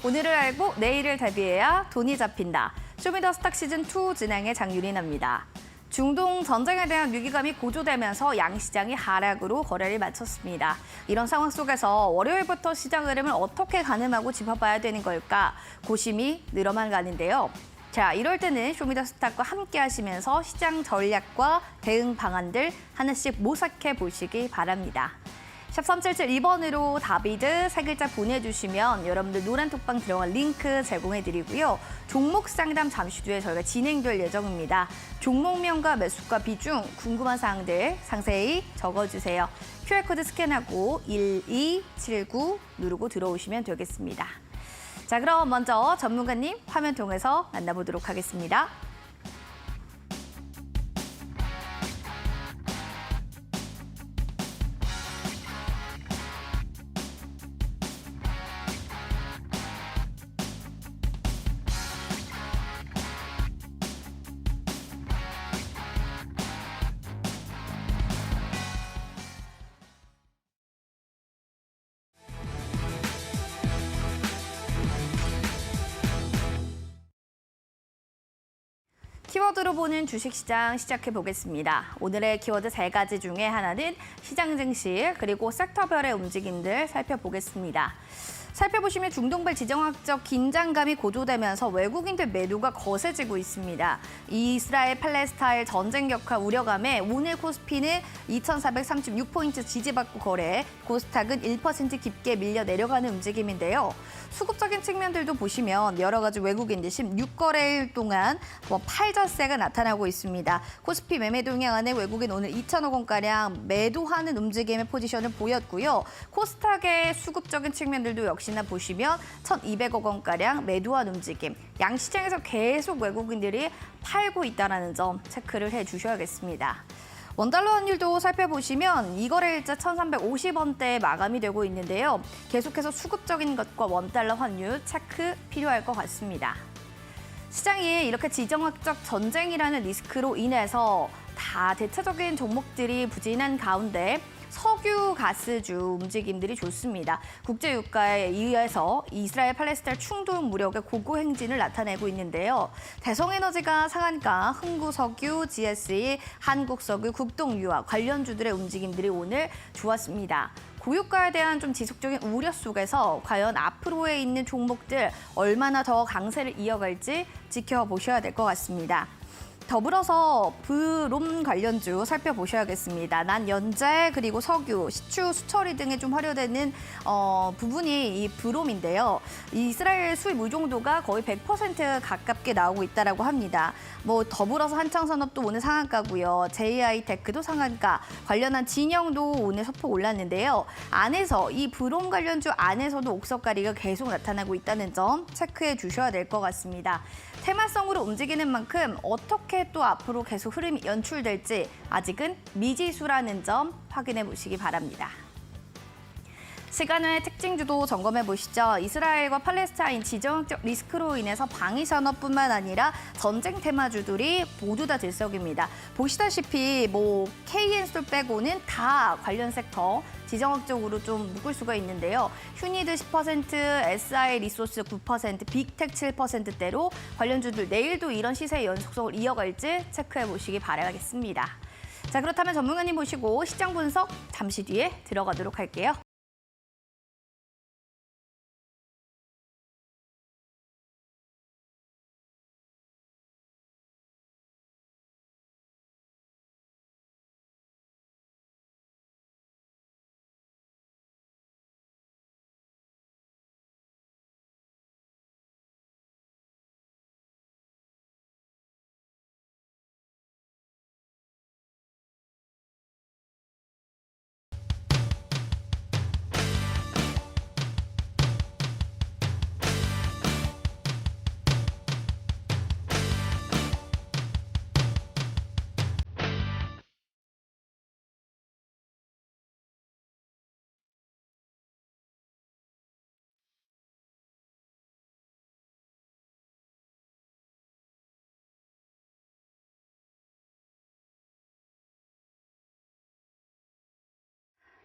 오늘을 알고 내일을 대비해야 돈이 잡힌다. 쇼미더스탁 시즌2 진행의 장유린입니다. 중동 전쟁에 대한 위기감이 고조되면서 양시장이 하락으로 거래를 마쳤습니다. 이런 상황 속에서 월요일부터 시장 흐름을 어떻게 가늠하고 짚어봐야 되는 걸까 고심이 늘어만 가는데요. 자, 이럴 때는 쇼미더스탁과 함께 하시면서 시장 전략과 대응 방안들 하나씩 모색해 보시기 바랍니다. 샵 3772번으로 다비드 세 글자 보내주시면 여러분들 노란 톡방 들어간 링크 제공해드리고요. 종목 상담 잠시 뒤에 저희가 진행될 예정입니다. 종목명과 매수가 비중 궁금한 사항들 상세히 적어주세요. QR코드 스캔하고 1279 누르고 들어오시면 되겠습니다. 자, 그럼 먼저 전문가님 화면 통해서 만나보도록 하겠습니다. 키워드로 보는 주식시장 시작해보겠습니다. 오늘의 키워드 세 가지 중에 하나는 시장 증시 그리고 섹터별의 움직임들 살펴보겠습니다. 살펴보시면 중동발 지정학적 긴장감이 고조되면서 외국인들 매도가 거세지고 있습니다. 이스라엘 팔레스타인 전쟁 격화 우려감에 오늘 코스피는 2,436포인트 지지받고 거래, 코스닥은 1% 깊게 밀려 내려가는 움직임인데요. 수급적인 측면들도 보시면 여러 가지 외국인들 16거래일 동안 팔자세가 나타나고 있습니다. 코스피 매매 동향안에 외국인 오늘 2천억 원가량 매도하는 움직임의 포지션을 보였고요. 코스닥의 수급적인 측면들도 역시나 보시면 1,200억 원가량 매도한 움직임. 양시장에서 계속 외국인들이 팔고 있다는 점 체크를 해주셔야겠습니다. 원달러 환율도 살펴보시면 이거래일자 1,350원대에 마감이 되고 있는데요. 계속해서 수급적인 것과 원달러 환율 체크 필요할 것 같습니다. 시장이 이렇게 지정학적 전쟁이라는 리스크로 인해서 다 대체적인 종목들이 부진한 가운데 석유, 가스주 움직임들이 좋습니다. 국제유가에 의해서 이스라엘 팔레스타인 충돌 무력의 고고 행진을 나타내고 있는데요. 대성에너지가 상한가, 흥구석유, GSE, 한국석유, 국동유화 관련주들의 움직임들이 오늘 좋았습니다. 고유가에 대한 좀 지속적인 우려 속에서 과연 앞으로에 있는 종목들 얼마나 더 강세를 이어갈지 지켜보셔야 될 것 같습니다. 더불어서 브롬 관련주 살펴보셔야겠습니다. 난연재 그리고 석유, 시추, 수처리 등에 좀 활용되는 부분이 이 브롬인데요. 이스라엘 수입 의존도가 거의 100% 가깝게 나오고 있다고 합니다. 더불어서 한창산업도 오늘 상한가고요. JI테크도 상한가, 관련한 진영도 오늘 소폭 올랐는데요. 안에서 이 브롬 관련주 안에서도 옥석가리가 계속 나타나고 있다는 점 체크해 주셔야 될 것 같습니다. 테마성으로 움직이는 만큼 어떻게 또 앞으로 계속 흐름이 연출될지 아직은 미지수라는 점 확인해 보시기 바랍니다. 시간 외 특징주도 점검해 보시죠. 이스라엘과 팔레스타인 지정학적 리스크로 인해서 방위산업뿐만 아니라 전쟁 테마주들이 모두 다 들썩입니다. 보시다시피 KN솔 빼고는 다 관련 sek터 지정학적으로 좀 묶을 수가 있는데요. 휴니드 10%, SI 리소스 9%, 빅텍 7%대로 관련주들 내일도 이런 시세의 연속성을 이어갈지 체크해 보시기 바라겠습니다. 자, 그렇다면 전문가님 모시고 시장 분석 잠시 뒤에 들어가도록 할게요.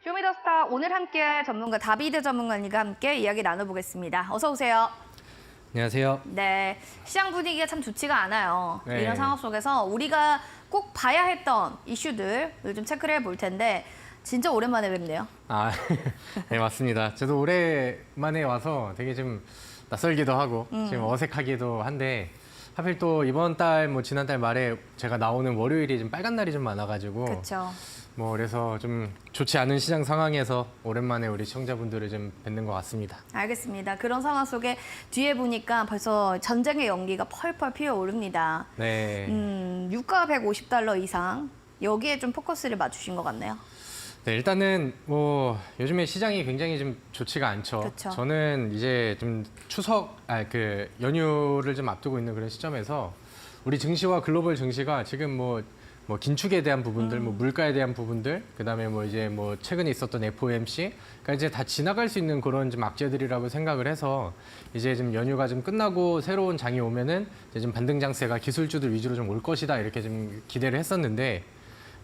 쇼미더스타 오늘 함께할 전문가 다비드 전문가님과 함께 이야기 나눠보겠습니다. 어서 오세요. 안녕하세요. 네, 시장 분위기가 참 좋지가 않아요. 네. 이런 상황 속에서 우리가 꼭 봐야 했던 이슈들을 좀 체크를 해볼 텐데 진짜 오랜만에 뵙네요. 아, 네, 맞습니다. 저도 오랜만에 와서 되게 좀 낯설기도 하고 지금 어색하기도 한데 하필 또 이번 달, 뭐 지난달 말에 제가 나오는 월요일이 좀 빨간 날이 좀 많아가지고 그렇죠. 뭐 그래서 좀 좋지 않은 시장 상황에서 오랜만에 우리 시청자분들을 좀 뵙는 것 같습니다. 알겠습니다. 그런 상황 속에 뒤에 보니까 벌써 전쟁의 연기가 펄펄 피어오릅니다. 네. 유가 150달러 이상 여기에 좀 포커스를 맞추신 것 같네요. 네, 일단은 뭐 요즘에 시장이 굉장히 좀 좋지가 않죠. 그쵸. 저는 이제 좀 그 연휴를 좀 앞두고 있는 그런 시점에서 우리 증시와 글로벌 증시가 지금 뭐 긴축에 대한 부분들, 뭐 물가에 대한 부분들, 그다음에 뭐 이제 뭐 최근에 있었던 FOMC, 그러니까 이제 다 지나갈 수 있는 그런 좀 악재들이라고 생각을 해서 이제 좀 연휴가 좀 끝나고 새로운 장이 오면은 이제 좀 반등 장세가 기술주들 위주로 좀 올 것이다 이렇게 좀 기대를 했었는데.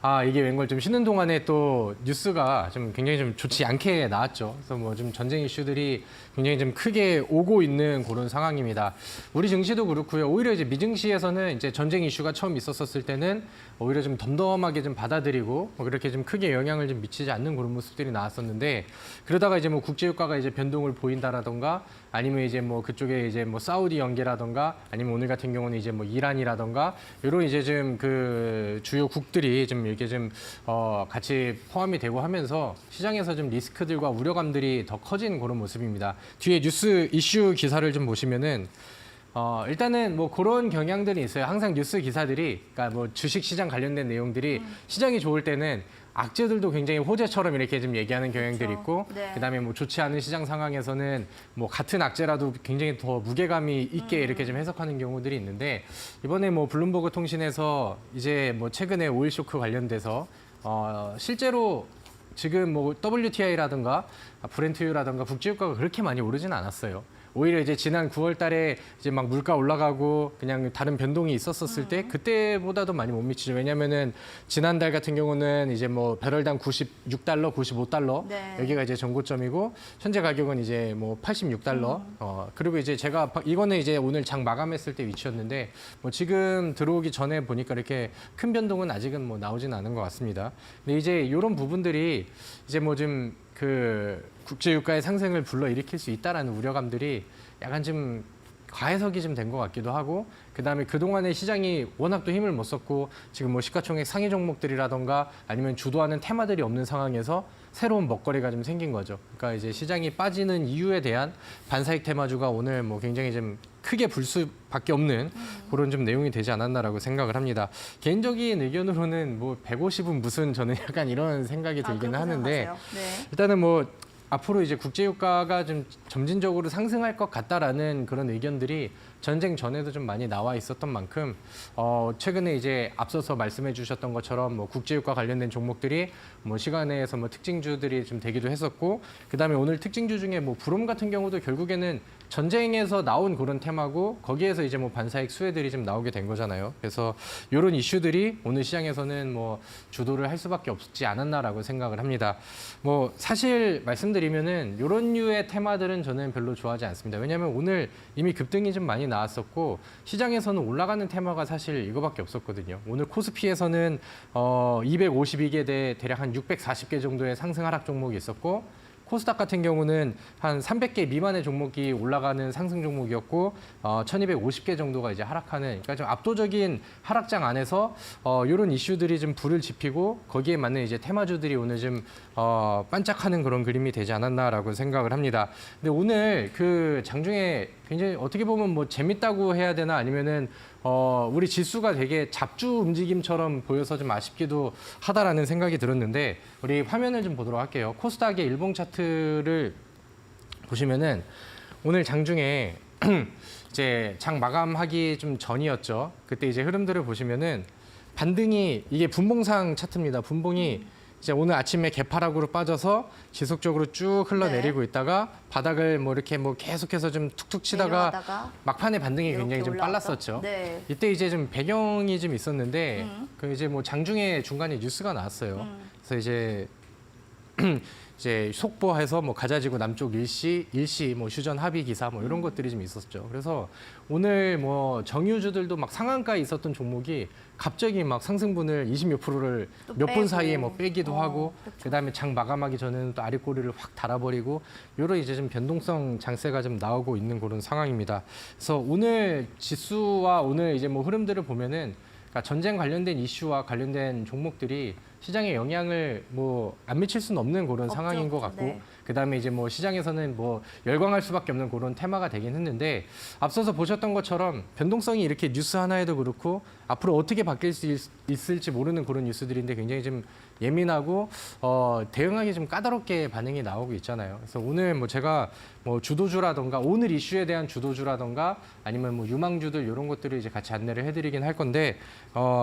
아, 이게 웬걸 좀 쉬는 동안에 또 뉴스가 좀 굉장히 좀 좋지 않게 나왔죠. 그래서 뭐 좀 전쟁 이슈들이 굉장히 좀 크게 오고 있는 그런 상황입니다. 우리 증시도 그렇고요. 오히려 이제 미증시에서는 이제 전쟁 이슈가 처음 있었을 때는 오히려 좀 덤덤하게 좀 받아들이고 뭐 그렇게 좀 크게 영향을 좀 미치지 않는 그런 모습들이 나왔었는데 그러다가 이제 뭐 국제유가가 이제 변동을 보인다라던가 아니면 이제 뭐 그쪽에 이제 뭐 사우디 연계라던가 아니면 오늘 같은 경우는 이제 뭐 이란이라던가 이런 이제 좀 그 주요 국들이 좀 이렇게 좀 같이 포함이 되고 하면서 시장에서 좀 리스크들과 우려감들이 더 커진 그런 모습입니다. 뒤에 뉴스 이슈 기사를 좀 보시면은 일단은 뭐 그런 경향들이 있어요. 항상 뉴스 기사들이 그러니까 뭐 주식 시장 관련된 내용들이 시장이 좋을 때는 악재들도 굉장히 호재처럼 이렇게 좀 얘기하는 경향들이 그렇죠. 있고 네. 그다음에 뭐 좋지 않은 시장 상황에서는 뭐 같은 악재라도 굉장히 더 무게감이 있게 이렇게 좀 해석하는 경우들이 있는데 이번에 뭐 블룸버그 통신에서 이제 뭐 최근에 오일 쇼크 관련돼서 실제로 지금 뭐 WTI라든가 브렌트유라든가 국제유가가 그렇게 많이 오르진 않았어요. 오히려 이제 지난 9월 달에 이제 막 물가 올라가고 그냥 다른 변동이 있었을 때 그때보다도 많이 못 미치죠. 왜냐면은 지난달 같은 경우는 이제 뭐 배럴당 96달러, 95달러 네. 여기가 이제 전고점이고 현재 가격은 이제 뭐 86달러. 그리고 이제 제가 이거는 이제 오늘 장 마감했을 때 위치였는데 뭐 지금 들어오기 전에 보니까 이렇게 큰 변동은 아직은 뭐 나오진 않은 것 같습니다. 근데 이제 이런 부분들이 이제 뭐 좀 그 국제유가의 상승을 불러일으킬 수 있다라는 우려감들이 약간 좀 과해석이 좀 된 것 같기도 하고 그다음에 그동안에 시장이 워낙 또 힘을 못 썼고 지금 뭐 시가총액 상위 종목들이라던가 아니면 주도하는 테마들이 없는 상황에서 새로운 먹거리가 좀 생긴 거죠. 그러니까 이제 시장이 빠지는 이유에 대한 반사익 테마주가 오늘 뭐 굉장히 좀 크게 불 수밖에 없는 그런 좀 내용이 되지 않았나라고 생각을 합니다. 개인적인 의견으로는 뭐 150은 무슨 저는 약간 이런 생각이 들기는 그렇게 하는데 생각하세요? 네. 일단은 뭐 앞으로 이제 국제유가가 좀 점진적으로 상승할 것 같다라는 그런 의견들이 전쟁 전에도 좀 많이 나와 있었던 만큼 최근에 이제 앞서서 말씀해 주셨던 것처럼 뭐 국제유가 관련된 종목들이 뭐 시간에서 뭐 특징주들이 좀 되기도 했었고 그다음에 오늘 특징주 중에 뭐 브롬 같은 경우도 결국에는 전쟁에서 나온 그런 테마고 거기에서 이제 뭐 반사익 수혜들이 좀 나오게 된 거잖아요. 그래서 이런 이슈들이 오늘 시장에서는 뭐 주도를 할 수밖에 없지 않았나라고 생각을 합니다. 뭐 사실 말씀드리면은 이런 류의 테마들은 저는 별로 좋아하지 않습니다. 왜냐하면 오늘 이미 급등이 좀 많이 나왔었고 시장에서는 올라가는 테마가 사실 이거밖에 없었거든요. 오늘 코스피에서는 252개 대 대략 한 640개 정도의 상승 하락 종목이 있었고 코스닥 같은 경우는 한 300개 미만의 종목이 올라가는 상승 종목이었고 1250개 정도가 이제 하락하는 그러니까 좀 압도적인 하락장 안에서 이런 이슈들이 좀 불을 지피고 거기에 맞는 이제 테마주들이 오늘 좀 반짝하는 그런 그림이 되지 않았나라고 생각을 합니다. 근데 오늘 그 장중에 굉장히 어떻게 보면 뭐 재밌다고 해야 되나 아니면은 우리 지수가 되게 잡주 움직임처럼 보여서 좀 아쉽기도 하다라는 생각이 들었는데 우리 화면을 좀 보도록 할게요. 코스닥의 일봉 차트를 보시면은 오늘 장중에 이제 장 마감하기 좀 전이었죠. 그때 이제 흐름들을 보시면은 반등이 이게 분봉상 차트입니다. 분봉이 이제 오늘 아침에 개파락으로 빠져서 지속적으로 쭉 흘러내리고 있다가 바닥을 뭐 이렇게 뭐 계속해서 좀 툭툭 치다가 내려가다가 막판에 반등이 이렇게 굉장히 좀 올라왔죠? 빨랐었죠. 네. 이때 이제 좀 배경이 좀 있었는데 그 이제 뭐 장중에 중간에 뉴스가 나왔어요. 그래서 이제 이제 속보해서 뭐 가자지구 남쪽 일시 뭐 휴전 합의 기사 뭐 이런 것들이 좀 있었죠. 그래서 오늘 뭐 정유주들도 막 상한가에 있었던 종목이 갑자기 막 상승분을 20몇 프로를 또 몇 분 빼고. 사이에 뭐 빼기도 하고 그쵸. 그다음에 장 마감하기 전에는 또 아랫꼬리를 확 달아버리고 이런 이제 좀 변동성 장세가 좀 나오고 있는 그런 상황입니다. 그래서 오늘 지수와 오늘 이제 뭐 흐름들을 보면은 그러니까 전쟁 관련된 이슈와 관련된 종목들이 시장에 영향을 뭐 안 미칠 수는 없는 그런 없죠, 상황인 것 없죠. 같고 네. 그다음에 이제 뭐 시장에서는 뭐 열광할 수밖에 없는 그런 테마가 되긴 했는데 앞서서 보셨던 것처럼 변동성이 이렇게 뉴스 하나에도 그렇고 앞으로 어떻게 바뀔 수 있을지 모르는 그런 뉴스들인데 굉장히 좀 예민하고 대응하기 좀 까다롭게 반응이 나오고 있잖아요. 그래서 오늘 뭐 제가 뭐 주도주라던가 오늘 이슈에 대한 주도주라던가 아니면 뭐 유망주들 이런 것들을 이제 같이 안내를 해드리긴 할 건데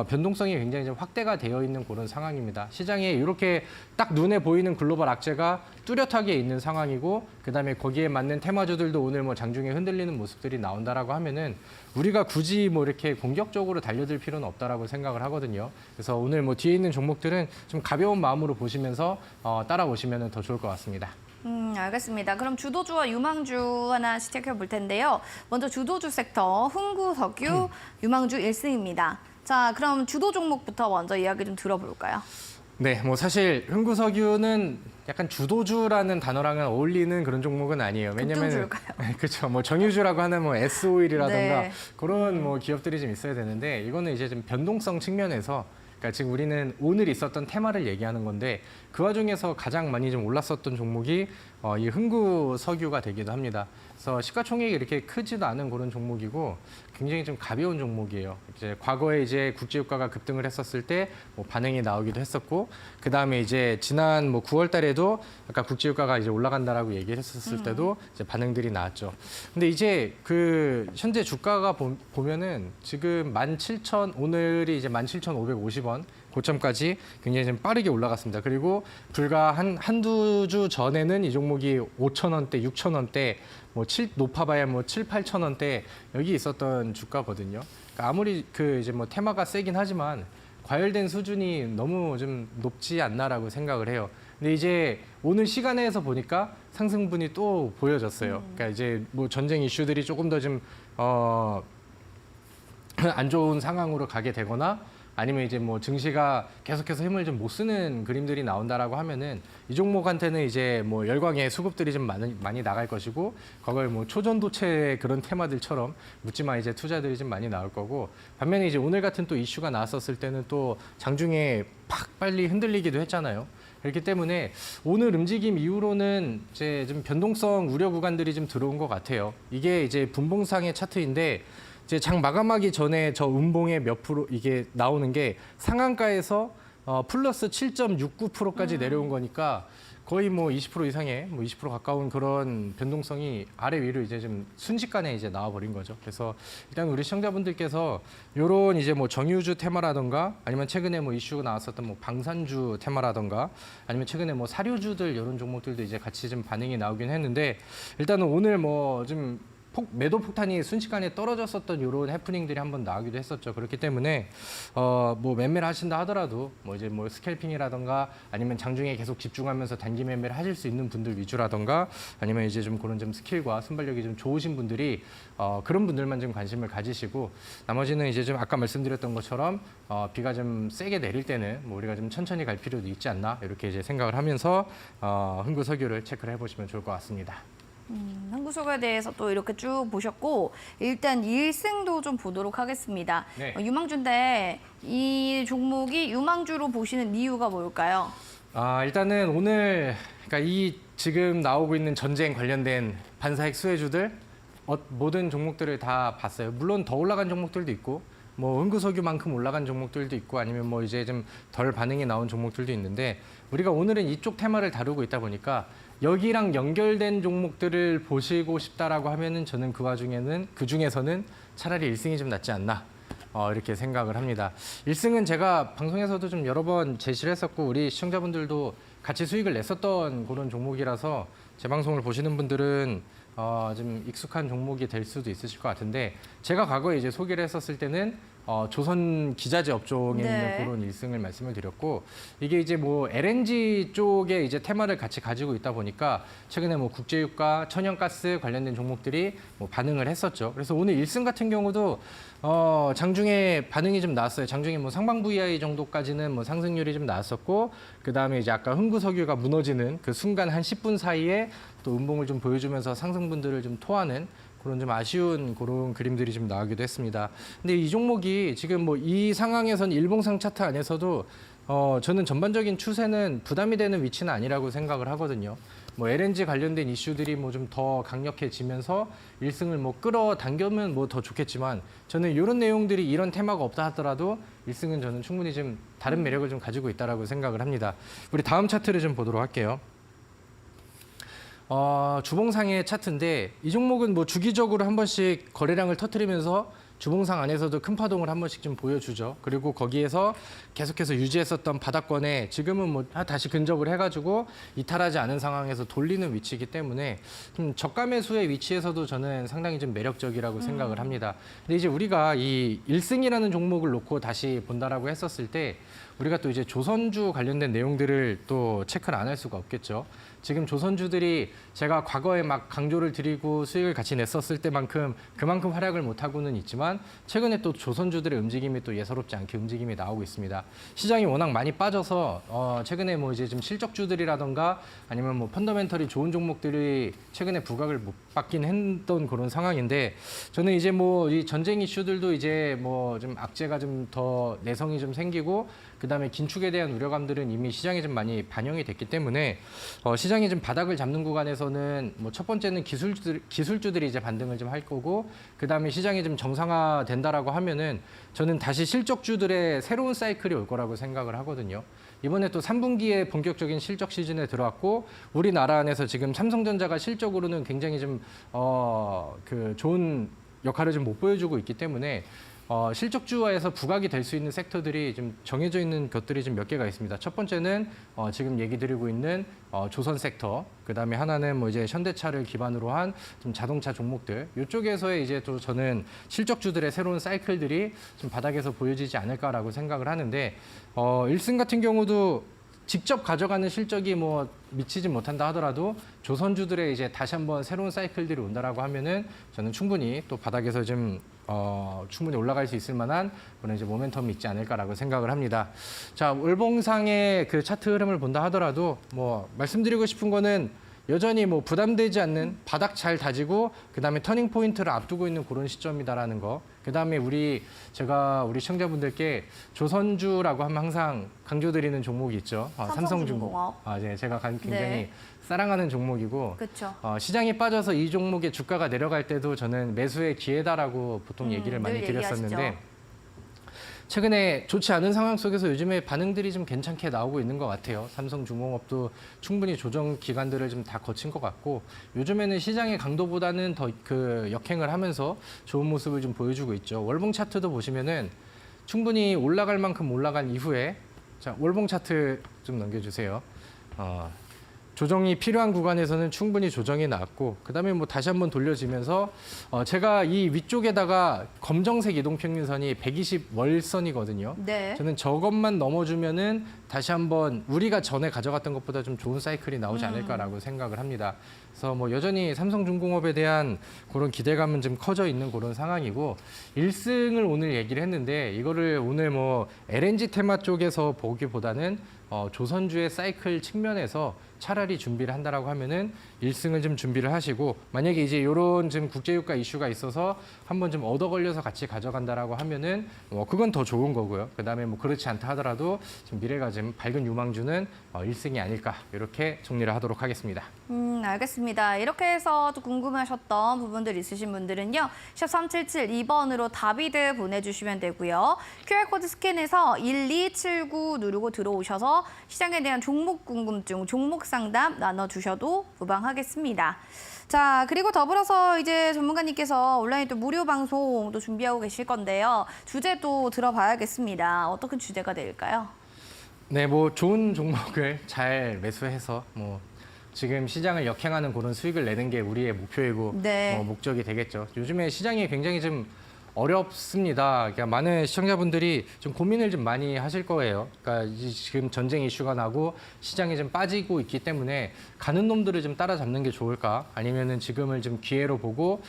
변동성이 굉장히 좀 확대가 되어 있는 그런 상황입니다. 시장에 이렇게 딱 눈에 보이는 글로벌 악재가 뚜렷하게 있는 상황이고 그다음에 거기에 맞는 테마주들도 오늘 뭐 장중에 흔들리는 모습들이 나온다라고 하면은 우리가 굳이 뭐 이렇게 공격적으로 달려들 필요는 없다라고 생각을 하거든요. 그래서 오늘 뭐 뒤에 있는 종목들은 좀 가벼운 마음으로 보시면서 따라오시면 더 좋을 것 같습니다. 알겠습니다. 그럼 주도주와 유망주 하나 시작해 볼 텐데요. 먼저 주도주 섹터 흥구석유 유망주 1승입니다. 자, 그럼 주도 종목부터 먼저 이야기 좀 들어볼까요? 네, 뭐 사실 흥구석유는 약간 주도주라는 단어랑은 어울리는 그런 종목은 아니에요. 왜냐면 급등주일까요? 그렇죠. 뭐 정유주라고 하는 뭐 S오일이라던가 네. 그런 뭐 기업들이 좀 있어야 되는데 이거는 이제 좀 변동성 측면에서 그러니까 지금 우리는 오늘 있었던 테마를 얘기하는 건데 그 와중에서 가장 많이 좀 올랐었던 종목이 이 흥구석유가 되기도 합니다. 그래서 시가총액이 이렇게 크지도 않은 그런 종목이고 굉장히 좀 가벼운 종목이에요. 이제 과거에 이제 국제유가가 급등을 했었을 때 뭐 반응이 나오기도 했었고 그 다음에 이제 지난 뭐 9월 달에도 아까 국제유가가 이제 올라간다라고 얘기를 했었을 때도 이제 반응들이 나왔죠. 근데 이제 그 현재 주가가 보면은 지금 17,000 오늘이 이제 17,550원 고점까지 굉장히 좀 빠르게 올라갔습니다. 그리고 불과 한두 주 전에는 이 종목이 5,000원대, 6,000원대, 뭐 높아봐야 뭐 7, 8,000원대 여기 있었던 주가거든요. 그러니까 아무리 그 이제 뭐 테마가 세긴 하지만 과열된 수준이 너무 좀 높지 않나라고 생각을 해요. 근데 이제 오늘 시간에서 보니까 상승분이 또 보여졌어요. 그러니까 이제 뭐 전쟁 이슈들이 조금 더 좀 안 좋은 상황으로 가게 되거나 아니면 이제 뭐 증시가 계속해서 힘을 좀 못 쓰는 그림들이 나온다라고 하면은 이 종목한테는 이제 뭐 열광의 수급들이 좀 많이 나갈 것이고 그걸 뭐 초전도체 그런 테마들처럼 묻지마 이제 투자들이 좀 많이 나올 거고 반면에 이제 오늘 같은 또 이슈가 나왔었을 때는 또 장중에 팍 빨리 흔들리기도 했잖아요. 그렇기 때문에 오늘 움직임 이후로는 이제 좀 변동성 우려 구간들이 좀 들어온 것 같아요. 이게 이제 분봉상의 차트인데 이제 장 마감하기 전에 저 음봉의 몇 프로 이게 나오는 게 상한가에서 플러스 7.69%까지 내려온 거니까 거의 뭐 20% 이상의 뭐 20% 가까운 그런 변동성이 아래 위로 이제 좀 순식간에 이제 나와버린 거죠. 그래서 일단 우리 시청자분들께서 이런 이제 뭐 정유주 테마라던가 아니면 최근에 뭐 이슈가 나왔었던 뭐 방산주 테마라던가 아니면 최근에 뭐 사료주들 이런 종목들도 이제 같이 좀 반응이 나오긴 했는데 일단은 오늘 뭐좀 매도 폭탄이 순식간에 떨어졌었던 이런 해프닝들이 한번 나오기도 했었죠. 그렇기 때문에 뭐 매매를 하신다 하더라도 뭐 이제 뭐 스캘핑이라던가 아니면 장중에 계속 집중하면서 단기 매매를 하실 수 있는 분들 위주라던가 아니면 이제 좀 그런 좀 스킬과 순발력이 좀 좋으신 분들이 그런 분들만 좀 관심을 가지시고 나머지는 이제 좀 아까 말씀드렸던 것처럼 비가 좀 세게 내릴 때는 뭐 우리가 좀 천천히 갈 필요도 있지 않나 이렇게 이제 생각을 하면서 흥구석유를 체크를 해보시면 좋을 것 같습니다. 흥구석유에 대해서 또 이렇게 쭉 보셨고 일단 1승도 좀 보도록 하겠습니다. 네. 유망주인데 이 종목이 유망주로 보시는 이유가 뭘까요? 일단은 오늘 그러니까 이 지금 나오고 있는 전쟁 관련된 반사핵 수혜주들 모든 종목들을 다 봤어요. 물론 더 올라간 종목들도 있고 뭐 흥구석유만큼 올라간 종목들도 있고 아니면 뭐 이제 좀 덜 반응이 나온 종목들도 있는데 우리가 오늘은 이쪽 테마를 다루고 있다 보니까 여기랑 연결된 종목들을 보시고 싶다라고 하면은 저는 그 중에서는 차라리 1승이 좀 낫지 않나 이렇게 생각을 합니다. 1승은 제가 방송에서도 좀 여러 번 제시를 했었고 우리 시청자분들도 같이 수익을 냈었던 그런 종목이라서 제 방송을 보시는 분들은 좀 익숙한 종목이 될 수도 있으실 것 같은데 제가 과거에 이제 소개를 했었을 때는 조선 기자재 업종에 네. 있는 그런 일승을 말씀을 드렸고 이게 이제 뭐 LNG 쪽에 이제 테마를 같이 가지고 있다 보니까 최근에 뭐 국제유가, 천연가스 관련된 종목들이 뭐 반응을 했었죠. 그래서 오늘 일승 같은 경우도 장중에 반응이 좀 나왔어요. 장중에 뭐 상방 VI 정도까지는 뭐 상승률이 좀 나왔었고 그다음에 이제 아까 흥구석유가 무너지는 그 순간 한 10분 사이에 또 음봉을 좀 보여주면서 상승분들을 좀 토하는 그런 좀 아쉬운 그런 그림들이 좀 나오기도 했습니다. 근데 이 종목이 지금 뭐 이 상황에선 일봉상 차트 안에서도 저는 전반적인 추세는 부담이 되는 위치는 아니라고 생각을 하거든요. 뭐 LNG 관련된 이슈들이 뭐 좀 더 강력해지면서 일승을 뭐 끌어당기면 뭐 더 좋겠지만 저는 이런 내용들이 이런 테마가 없다 하더라도 일승은 저는 충분히 좀 다른 매력을 좀 가지고 있다라고 생각을 합니다. 우리 다음 차트를 좀 보도록 할게요. 주봉상의 차트인데 이 종목은 뭐 주기적으로 한 번씩 거래량을 터뜨리면서 주봉상 안에서도 큰 파동을 한 번씩 좀 보여주죠. 그리고 거기에서 계속해서 유지했었던 바닥권에 지금은 뭐 다시 근접을 해가지고 이탈하지 않은 상황에서 돌리는 위치이기 때문에 좀 저가 매수의 위치에서도 저는 상당히 좀 매력적이라고 생각을 합니다. 근데 이제 우리가 이 일승이라는 종목을 놓고 다시 본다라고 했었을 때 우리가 또 이제 조선주 관련된 내용들을 또 체크를 안 할 수가 없겠죠. 지금 조선주들이 제가 과거에 막 강조를 드리고 수익을 같이 냈었을 때만큼 그만큼 활약을 못하고는 있지만 최근에 또 조선주들의 움직임이 또 예사롭지 않게 움직임이 나오고 있습니다. 시장이 워낙 많이 빠져서 최근에 뭐 이제 좀 실적주들이라던가 아니면 뭐 펀더멘털이 좋은 종목들이 최근에 부각을 못 받긴 했던 그런 상황인데 저는 이제 뭐 이 전쟁 이슈들도 이제 뭐 좀 악재가 좀 더 내성이 좀 생기고 그다음에 긴축에 대한 우려감들은 이미 시장에 좀 많이 반영이 됐기 때문에 시장이 좀 바닥을 잡는 구간에서는 뭐 첫 번째는 기술주들이 이제 반등을 좀 할 거고 그다음에 시장이 좀 정상화된다라고 하면은 저는 다시 실적주들의 새로운 사이클이 올 거라고 생각을 하거든요. 이번에 또 3분기에 본격적인 실적 시즌에 들어왔고 우리나라 안에서 지금 삼성전자가 실적으로는 굉장히 좀 그 좋은 역할을 좀 못 보여주고 있기 때문에 실적주화에서 부각이 될 수 있는 섹터들이 좀 정해져 있는 것들이 좀 몇 개가 있습니다. 첫 번째는 지금 얘기 드리고 있는 조선 섹터, 그다음에 하나는 뭐 이제 현대차를 기반으로 한 좀 자동차 종목들. 이쪽에서의 이제 또 저는 실적주들의 새로운 사이클들이 좀 바닥에서 보여지지 않을까라고 생각을 하는데 일승 같은 경우도 직접 가져가는 실적이 뭐 미치지 못한다 하더라도 조선주들의 이제 다시 한번 새로운 사이클들이 온다라고 하면은 저는 충분히 또 바닥에서 좀 충분히 올라갈 수 있을 만한 그런 이제 모멘텀이 있지 않을까라고 생각을 합니다. 자, 월봉상의 그 차트 흐름을 본다 하더라도 뭐 말씀드리고 싶은 거는 여전히 뭐 부담되지 않는 바닥 잘 다지고 그다음에 터닝 포인트를 앞두고 있는 그런 시점이다라는 거. 그다음에 제가 우리 시청자분들께 조선주라고 하면 항상 강조드리는 종목이 있죠. 삼성중공업. 네, 제가 굉장히 네. 사랑하는 종목이고 그렇죠. 시장이 빠져서 이 종목의 주가가 내려갈 때도 저는 매수의 기회다라고 보통 얘기를 많이 늘 드렸었는데 얘기하시죠. 최근에 좋지 않은 상황 속에서 요즘에 반응들이 좀 괜찮게 나오고 있는 것 같아요. 삼성중공업도 충분히 조정 기간들을 좀 다 거친 것 같고 요즘에는 시장의 강도보다는 더 그 역행을 하면서 좋은 모습을 좀 보여주고 있죠. 월봉 차트도 보시면은 충분히 올라갈 만큼 올라간 이후에 자 월봉 차트 좀 넘겨주세요. 조정이 필요한 구간에서는 충분히 조정이 나왔고 그다음에 뭐 다시 한번 돌려지면서 제가 이 위쪽에다가 검정색 이동평균선이 120 월선이거든요. 네. 저는 저것만 넘어주면은 다시 한번 우리가 전에 가져갔던 것보다 좀 좋은 사이클이 나오지 않을까라고 생각을 합니다. 그래서 뭐 여전히 삼성중공업에 대한 그런 기대감은 좀 커져 있는 그런 상황이고 1승을 오늘 얘기를 했는데 이거를 오늘 뭐 LNG 테마 쪽에서 보기보다는 조선주의 사이클 측면에서 차라리 준비를 한다라고 하면은 1승을 좀 준비를 하시고 만약에 이제 이런 좀 국제유가 이슈가 있어서 한번 좀 얻어 걸려서 같이 가져간다라고 하면은 그건 더 좋은 거고요. 그다음에 뭐 그렇지 않다 하더라도 좀 미래가 좀 밝은 유망주는 1승이 아닐까 이렇게 정리를 하도록 하겠습니다. 알겠습니다. 이렇게 해서 또 궁금하셨던 부분들 있으신 분들은요. 샵 3772번으로 답이들 보내주시면 되고요. QR코드 스캔해서 1279 누르고 들어오셔서 시장에 대한 종목 궁금증, 종목 상담 나눠주셔도 무방하겠습니다. 자, 그리고 더불어서 이제 전문가님께서 온라인 또 무료 방송도 준비하고 계실 건데요. 주제도 들어봐야겠습니다. 어떤 주제가 될까요? 네, 뭐 좋은 종목을 잘 매수해서 뭐 지금 시장을 역행하는 그런 수익을 내는 게 우리의 목표이고 네. 목적이 되겠죠. 요즘에 시장이 굉장히 좀 어렵습니다. 그러니까 많은 시청자분들이 좀 고민을 좀 많이 하실 거예요. 그러니까 지금 전쟁 이슈가 나고 시장이 좀 빠지고 있기 때문에 가는 놈들을 좀 따라잡는 게 좋을까? 아니면은 지금을 좀 기회로 보고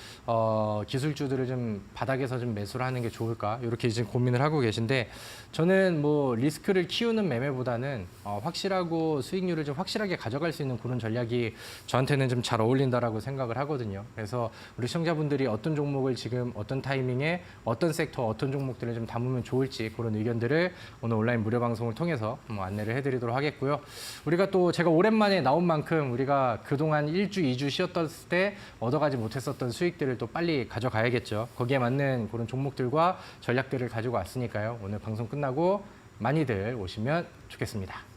기술주들을 좀 바닥에서 좀 매수를 하는 게 좋을까? 이렇게 지금 고민을 하고 계신데 저는 뭐 리스크를 키우는 매매보다는 확실하고 수익률을 좀 확실하게 가져갈 수 있는 그런 전략이 저한테는 좀 잘 어울린다라고 생각을 하거든요. 그래서 우리 시청자분들이 어떤 종목을 지금 어떤 타이밍에 어떤 섹터, 어떤 종목들을 좀 담으면 좋을지 그런 의견들을 오늘 온라인 무료 방송을 통해서 안내를 해드리도록 하겠고요. 우리가 또 제가 오랜만에 나온 만큼 우리가 그동안 1주, 2주 쉬었을 때 얻어가지 못했었던 수익들을 또 빨리 가져가야겠죠. 거기에 맞는 그런 종목들과 전략들을 가지고 왔으니까요. 오늘 방송 끝나고 많이들 오시면 좋겠습니다.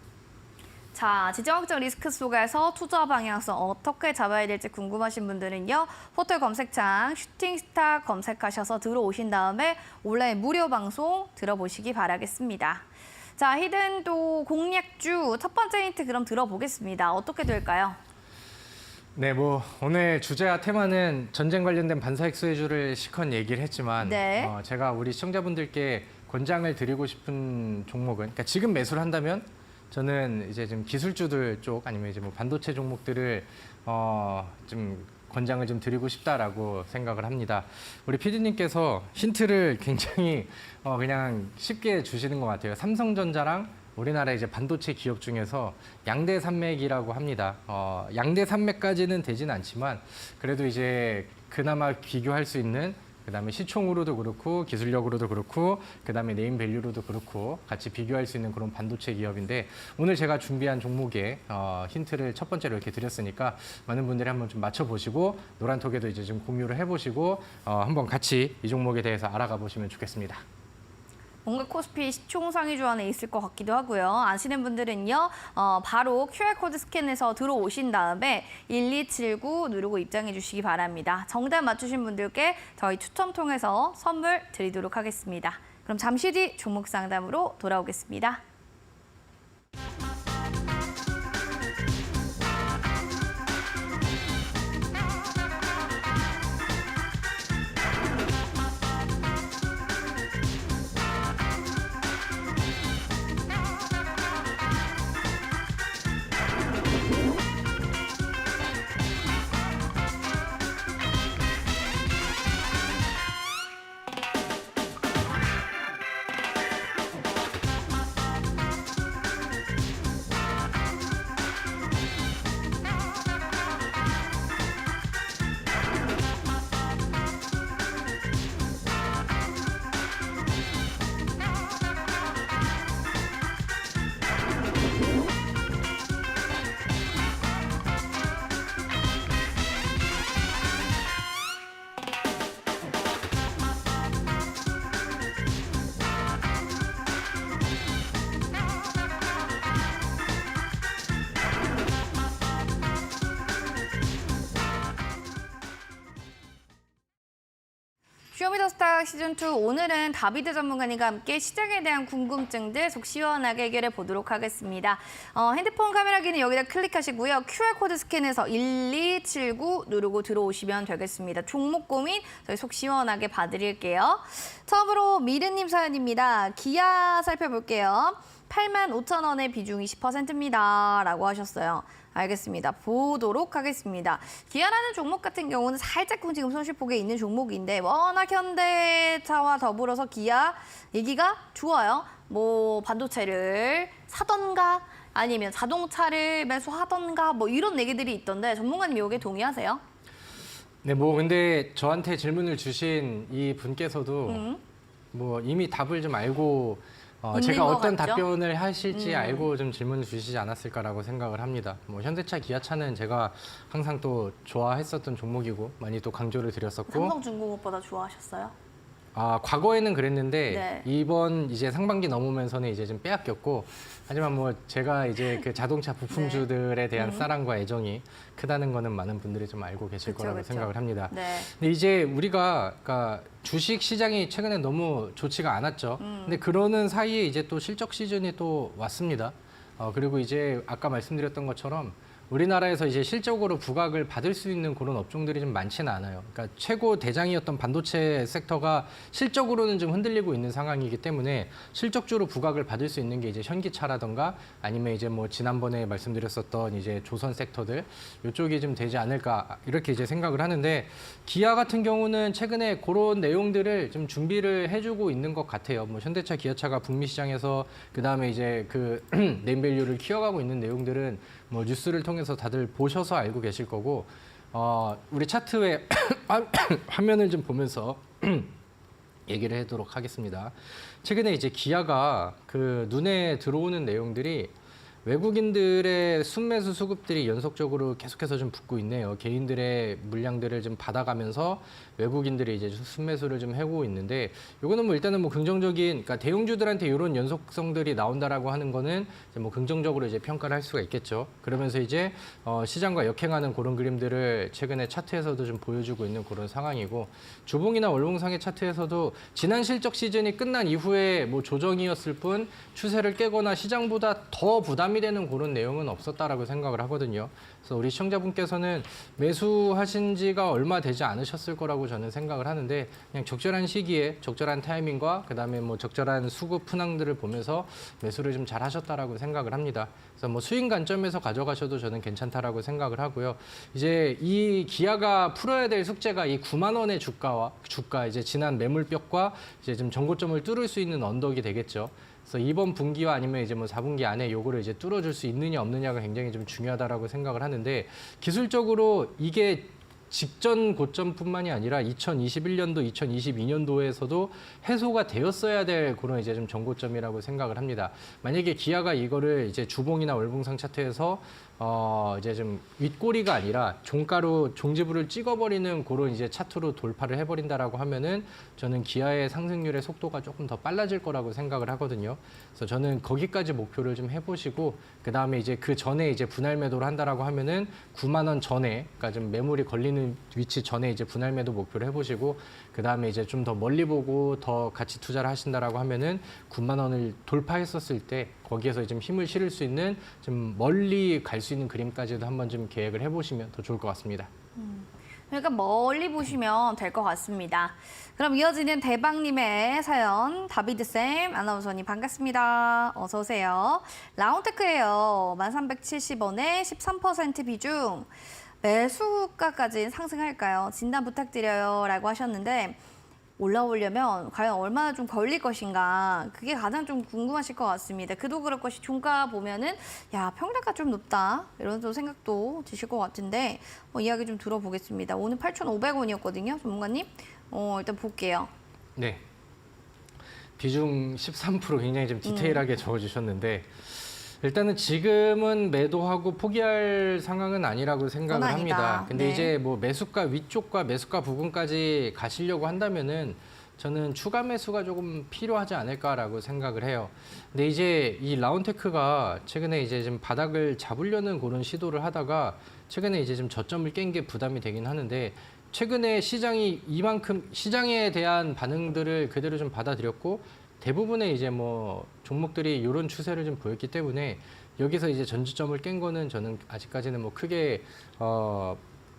자, 지정학적 리스크 속에서 투자 방향성 어떻게 잡아야 될지 궁금하신 분들은요. 포털 검색창 슈팅스타 검색하셔서 들어오신 다음에 온라인 무료 방송 들어보시기 바라겠습니다. 자, 히든 또 공략주 첫 번째 힌트 그럼 들어보겠습니다. 어떻게 될까요? 네, 뭐 오늘 주제와 테마는 전쟁 관련된 반사익 수혜주를 실컷 얘기를 했지만 네. 제가 우리 시청자분들께 권장을 드리고 싶은 종목은 그러니까 지금 매수를 한다면 저는 이제 좀 기술주들 쪽 아니면 이제 뭐 반도체 종목들을 좀 권장을 좀 드리고 싶다라고 생각을 합니다. 우리 PD님께서 힌트를 굉장히 그냥 쉽게 주시는 것 같아요. 삼성전자랑 우리나라 이제 반도체 기업 중에서 양대 산맥이라고 합니다. 양대 산맥까지는 되진 않지만 그래도 이제 그나마 비교할 수 있는 그다음에 시총으로도 그렇고 기술력으로도 그렇고 그다음에 네임 밸류로도 그렇고 같이 비교할 수 있는 그런 반도체 기업인데 오늘 제가 준비한 종목에 힌트를 첫 번째로 이렇게 드렸으니까 많은 분들이 한번 좀 맞춰보시고 노란톡에도 이제 좀 공유를 해보시고 한번 같이 이 종목에 대해서 알아가 보시면 좋겠습니다. 뭔가 코스피 시총 상위주 안에 있을 것 같기도 하고요. 아시는 분들은요. 바로 QR코드 스캔해서 들어오신 다음에 1279 누르고 입장해 주시기 바랍니다. 정답 맞추신 분들께 저희 추첨 통해서 선물 드리도록 하겠습니다. 그럼 잠시 뒤 종목 상담으로 돌아오겠습니다. 쇼미더스타 시즌2 오늘은 다비드 전문가님과 함께 시장에 대한 궁금증들 속 시원하게 해결해 보도록 하겠습니다. 핸드폰 카메라기는 여기다 클릭하시고요. QR코드 스캔해서 1279 누르고 들어오시면 되겠습니다. 종목 고민 저희 속 시원하게 봐드릴게요. 처음으로 미르님 사연입니다. 기아 살펴볼게요. 85,000원의 비중 20%입니다. 라고 하셨어요. 알겠습니다. 보도록 하겠습니다. 기아라는 종목 같은 경우는 살짝 지금 손실폭에 있는 종목인데 워낙 현대차와 더불어서 기아 얘기가 좋아요. 뭐 반도체를 사던가 아니면 자동차를 매수하던가 뭐 이런 얘기들이 있던데 전문가님 여기에 동의하세요? 네, 뭐 근데 저한테 질문을 주신 이 분께서도 뭐 이미 답을 좀 알고 제가 어떤 같죠? 답변을 하실지 알고 좀 질문을 주시지 않았을까라고 생각을 합니다. 뭐 현대차, 기아차는 제가 항상 또 좋아했었던 종목이고 많이 또 강조를 드렸었고 삼성중공업보다 좋아하셨어요? 과거에는 그랬는데 네. 이번 이제 상반기 넘으면서는 이제 좀 빼앗겼고 하지만 뭐 제가 이제 그 자동차 부품주들에 대한 사랑과 애정이 크다는 거는 많은 분들이 좀 알고 계실 그쵸, 거라고 그쵸. 생각을 합니다. 네. 근데 이제 우리가 그러니까 주식 시장이 최근에 너무 좋지가 않았죠. 근데 그러는 사이에 이제 또 실적 시즌이 또 왔습니다. 그리고 이제 아까 말씀드렸던 것처럼 우리나라에서 이제 실적으로 부각을 받을 수 있는 그런 업종들이 좀 많지는 않아요. 그러니까 최고 대장이었던 반도체 섹터가 실적으로는 좀 흔들리고 있는 상황이기 때문에 실적주로 부각을 받을 수 있는 게 이제 현기차라던가 아니면 이제 뭐 지난번에 말씀드렸었던 이제 조선 섹터들 이쪽이 좀 되지 않을까 이렇게 이제 생각을 하는데 기아 같은 경우는 최근에 그런 내용들을 좀 준비를 해주고 있는 것 같아요. 뭐 현대차, 기아차가 북미 시장에서 그 다음에 이제 그 네임밸류를 키워가고 있는 내용들은 뭐 뉴스를 통해서 다들 보셔서 알고 계실 거고 우리 차트의 화면을 좀 보면서 얘기를 하도록 하겠습니다. 최근에 이제 기아가 그 눈에 들어오는 내용들이 외국인들의 순매수 수급들이 연속적으로 계속해서 좀 붙고 있네요. 개인들의 물량들을 좀 받아가면서 외국인들이 이제 순매수를 좀 하고 있는데 이거는 뭐 일단은 뭐 긍정적인 그러니까 대형주들한테 이런 연속성들이 나온다라고 하는 거는 이제 뭐 긍정적으로 이제 평가를 할 수가 있겠죠. 그러면서 이제 시장과 역행하는 그런 그림들을 최근에 차트에서도 좀 보여주고 있는 그런 상황이고 주봉이나 월봉상의 차트에서도 지난 실적 시즌이 끝난 이후에 뭐 조정이었을 뿐 추세를 깨거나 시장보다 더 부담이 되는 그런 내용은 없었다라고 생각을 하거든요. 그래서 우리 시청자분께서는 매수하신 지가 얼마 되지 않으셨을 거라고 저는 생각을 하는데 그냥 적절한 시기에 적절한 타이밍과 그다음에 뭐 적절한 수급 순항들을 보면서 매수를 좀 잘 하셨다라고 생각을 합니다. 그래서 뭐 수익 관점에서 가져가셔도 저는 괜찮다라고 생각을 하고요. 이제 이 기아가 풀어야 될 숙제가 이 9만 원의 주가 이제 지난 매물벽과 이제 좀 전고점을 뚫을 수 있는 언덕이 되겠죠. 그래서 이번 분기와 아니면 이제 뭐 4분기 안에 요거를 이제 뚫어줄 수 있느냐 없느냐가 굉장히 좀 중요하다라고 생각을 하는데 기술적으로 이게 직전 고점뿐만이 아니라 2021년도, 2022년도에서도 해소가 되었어야 될 그런 이제 좀 전고점이라고 생각을 합니다. 만약에 기아가 이거를 이제 주봉이나 월봉상 차트에서 이제 좀 윗꼬리가 아니라 종가로 종지부를 찍어버리는 그런 이제 차트로 돌파를 해버린다라고 하면은 저는 기아의 상승률의 속도가 조금 더 빨라질 거라고 생각을 하거든요. 그래서 저는 거기까지 목표를 좀 해보시고 그 다음에 이제 그 전에 이제 분할 매도를 한다라고 하면은 9만 원 전에, 그러니까 좀 매물이 걸리는 위치 전에 이제 분할 매도 목표를 해보시고 그 다음에 이제 좀 더 멀리 보고 더 같이 투자를 하신다라고 하면은 9만 원을 돌파했었을 때 거기에서 좀 힘을 실을 수 있는 좀 멀리 갈 수 있는 그림까지도 한번 좀 계획을 해보시면 더 좋을 것 같습니다. 그러니까 멀리 보시면 될 것 같습니다. 그럼 이어지는 대박님의 사연, 다비드쌤 아나운서님 반갑습니다. 어서 오세요. 라운테크예요. 1370원에 13% 비중. 매수가까지 상승할까요? 진단 부탁드려요. 라고 하셨는데 올라오려면 과연 얼마나 좀 걸릴 것인가 그게 가장 좀 궁금하실 것 같습니다. 그도 그럴 것이 종가 보면은 야 평단가 좀 높다 이런 또 생각도 드실 것 같은데 이야기 좀 들어보겠습니다. 오늘 8,500원이었거든요. 전문가님 일단 볼게요. 네. 비중 13% 굉장히 좀 디테일하게 적어주셨는데 일단은 지금은 매도하고 포기할 상황은 아니라고 생각을 합니다. 근데 네. 이제 뭐 매수가 위쪽과 매수가 부근까지 가시려고 한다면은 저는 추가 매수가 조금 필요하지 않을까라고 생각을 해요. 근데 이제 이 라운테크가 최근에 이제 좀 바닥을 잡으려는 그런 시도를 하다가 최근에 이제 좀 저점을 깬 게 부담이 되긴 하는데 최근에 시장이 이만큼 시장에 대한 반응들을 그대로 좀 받아들였고 대부분의 이제 뭐 종목들이 이런 추세를 좀 보였기 때문에 여기서 이제 전지점을 깬 거는 저는 아직까지는 뭐 크게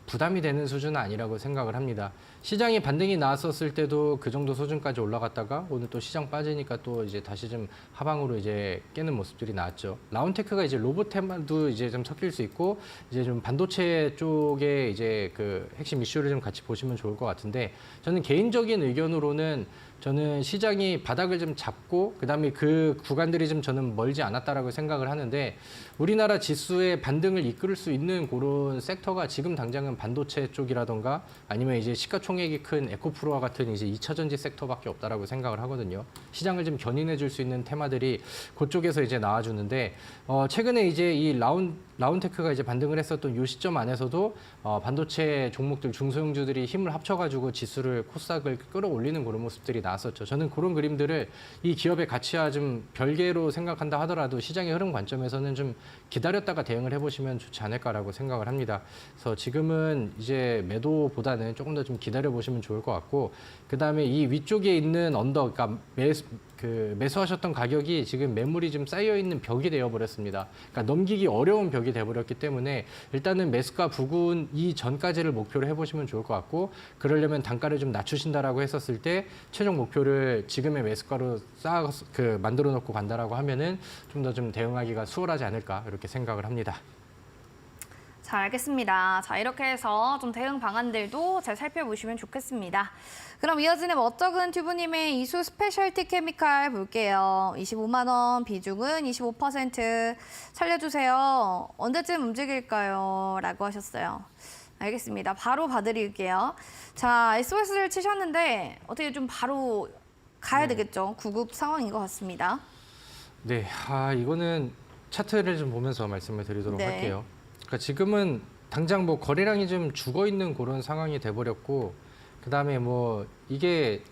부담이 되는 수준은 아니라고 생각을 합니다. 시장이 반등이 나왔었을 때도 그 정도 수준까지 올라갔다가 오늘 또 시장 빠지니까 또 이제 다시 좀 하방으로 이제 깨는 모습들이 나왔죠. 라운테크가 이제 로봇 테마도 이제 좀 섞일 수 있고 이제 좀 반도체 쪽에 이제 그 핵심 이슈를 좀 같이 보시면 좋을 것 같은데 저는 개인적인 의견으로는 저는 시장이 바닥을 좀 잡고 그다음에 그 구간들이 좀 저는 멀지 않았다라고 생각을 하는데 우리나라 지수의 반등을 이끌 수 있는 그런 섹터가 지금 당장은 반도체 쪽이라던가 아니면 이제 시가총액이 큰 에코프로와 같은 이제 2차전지 섹터밖에 없다라고 생각을 하거든요. 시장을 좀 견인해 줄 수 있는 테마들이 그쪽에서 이제 나와주는데 최근에 이제 이 라운테크가 이제 반등을 했었던 이 시점 안에서도 반도체 종목들 중소형주들이 힘을 합쳐가지고 지수를 코스닥을 끌어올리는 그런 모습들이 나왔었죠. 저는 그런 그림들을 이 기업의 가치와 좀 별개로 생각한다 하더라도 시장의 흐름 관점에서는 좀 기다렸다가 대응을 해보시면 좋지 않을까라고 생각을 합니다. 그래서 지금은 이제 매도보다는 조금 더 좀 기다려 보시면 좋을 것 같고 그 다음에 이 위쪽에 있는 언덕, 그러니까 매수하셨던 가격이 지금 매물이 좀 쌓여 있는 벽이 되어 버렸습니다. 그러니까 넘기기 어려운 벽이 격이 돼버렸기 때문에 일단은 매수가 부근 이전까지를 목표로 해보시면 좋을 것 같고 그러려면 단가를 좀 낮추신다라고 했었을 때 최종 목표를 지금의 매수가로 만들어 놓고 간다라고 하면은 좀 더 좀 대응하기가 수월하지 않을까 이렇게 생각을 합니다. 자, 알겠습니다. 자, 이렇게 해서 좀 대응 방안들도 잘 살펴보시면 좋겠습니다. 그럼 이어지는 멋쩍은 튜브님의 이수 스페셜티 케미칼 볼게요. 25만 원, 비중은 25%. 살려주세요. 언제쯤 움직일까요? 라고 하셨어요. 알겠습니다. 바로 봐드릴게요. 자, SOS를 치셨는데 어떻게 좀 바로 가야 되겠죠. 구급 상황인 것 같습니다. 네, 이거는 차트를 좀 보면서 말씀을 드리도록 네. 할게요. 그러니까 지금은 당장 뭐 거래량이 좀 죽어 있는 그런 상황이 돼버렸고, 그 다음에 뭐 이게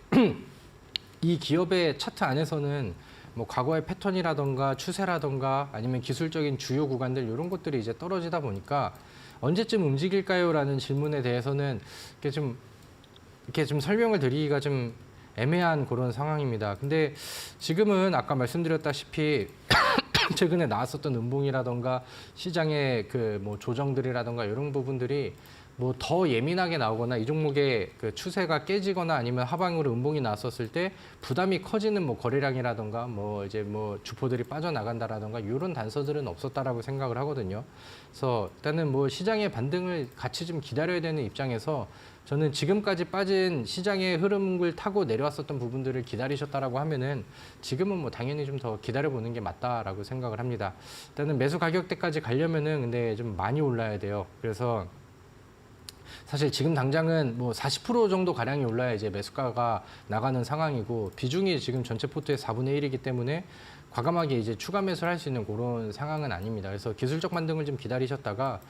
이 기업의 차트 안에서는 뭐 과거의 패턴이라던가 추세라던가 아니면 기술적인 주요 구간들 이런 것들이 이제 떨어지다 보니까 언제쯤 움직일까요?라는 질문에 대해서는 이렇게 좀 설명을 드리기가 좀 애매한 그런 상황입니다. 근데 지금은 아까 말씀드렸다시피 최근에 나왔었던 음봉이라던가 시장의 그 뭐 조정들이라던가 이런 부분들이 뭐 더 예민하게 나오거나 이 종목의 그 추세가 깨지거나 아니면 하방으로 음봉이 나왔었을 때 부담이 커지는 뭐 거래량이라던가 뭐 이제 뭐 주포들이 빠져나간다라던가 이런 단서들은 없었다라고 생각을 하거든요. 그래서 일단은 뭐 시장의 반등을 같이 좀 기다려야 되는 입장에서 저는 지금까지 빠진 시장의 흐름을 타고 내려왔었던 부분들을 기다리셨다라고 하면은 지금은 뭐 당연히 좀 더 기다려보는 게 맞다라고 생각을 합니다. 일단은 매수 가격대까지 가려면은 근데 좀 많이 올라야 돼요. 그래서 사실 지금 당장은 뭐 40% 정도 가량이 올라야 이제 매수가가 나가는 상황이고 비중이 지금 전체 포트의 4분의 1이기 때문에 과감하게 이제 추가 매수를 할 수 있는 그런 상황은 아닙니다. 그래서 기술적 반등을 좀 기다리셨다가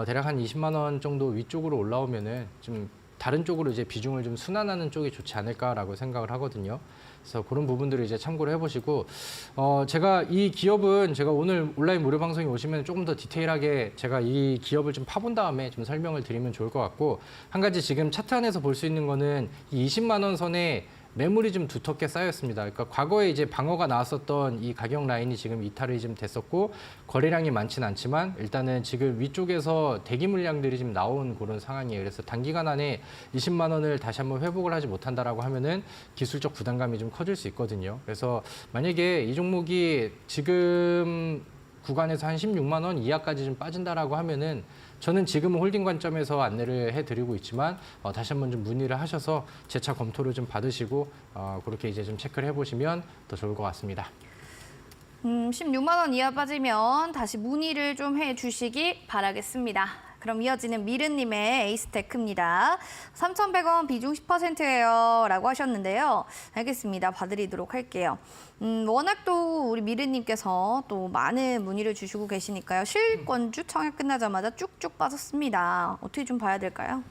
대략 한 20만 원 정도 위쪽으로 올라오면은 좀 다른 쪽으로 이제 비중을 좀 순환하는 쪽이 좋지 않을까라고 생각을 하거든요. 그래서 그런 부분들을 이제 참고를 해보시고 제가 이 기업은 제가 오늘 온라인 무료 방송에 오시면 조금 더 디테일하게 제가 이 기업을 좀 파본 다음에 좀 설명을 드리면 좋을 것 같고 한 가지 지금 차트 안에서 볼 수 있는 거는 이 20만 원 선에 매물이 좀 두텁게 쌓였습니다. 그러니까 과거에 이제 방어가 나왔었던 이 가격 라인이 지금 이탈이 좀 됐었고 거래량이 많지는 않지만 일단은 지금 위쪽에서 대기 물량들이 지금 나온 그런 상황이에요. 그래서 단기간 안에 20만 원을 다시 한번 회복을 하지 못한다라고 하면은 기술적 부담감이 좀 커질 수 있거든요. 그래서 만약에 이 종목이 지금 구간에서 한 16만 원 이하까지 좀 빠진다라고 하면은 저는 지금은 홀딩 관점에서 안내를 해드리고 있지만 다시 한번 좀 문의를 하셔서 재차 검토를 좀 받으시고 그렇게 이제 좀 체크를 해보시면 더 좋을 것 같습니다. 16만 원 이하 빠지면 다시 문의를 좀 해주시기 바라겠습니다. 그럼 이어지는 미르님의 에이스테크입니다. 3,100원 비중 10%예요 라고 하셨는데요. 알겠습니다. 봐드리도록 할게요. 워낙 또 우리 미르님께서 또 많은 문의를 주시고 계시니까요. 실권주 청약 끝나자마자 쭉쭉 빠졌습니다. 어떻게 좀 봐야 될까요?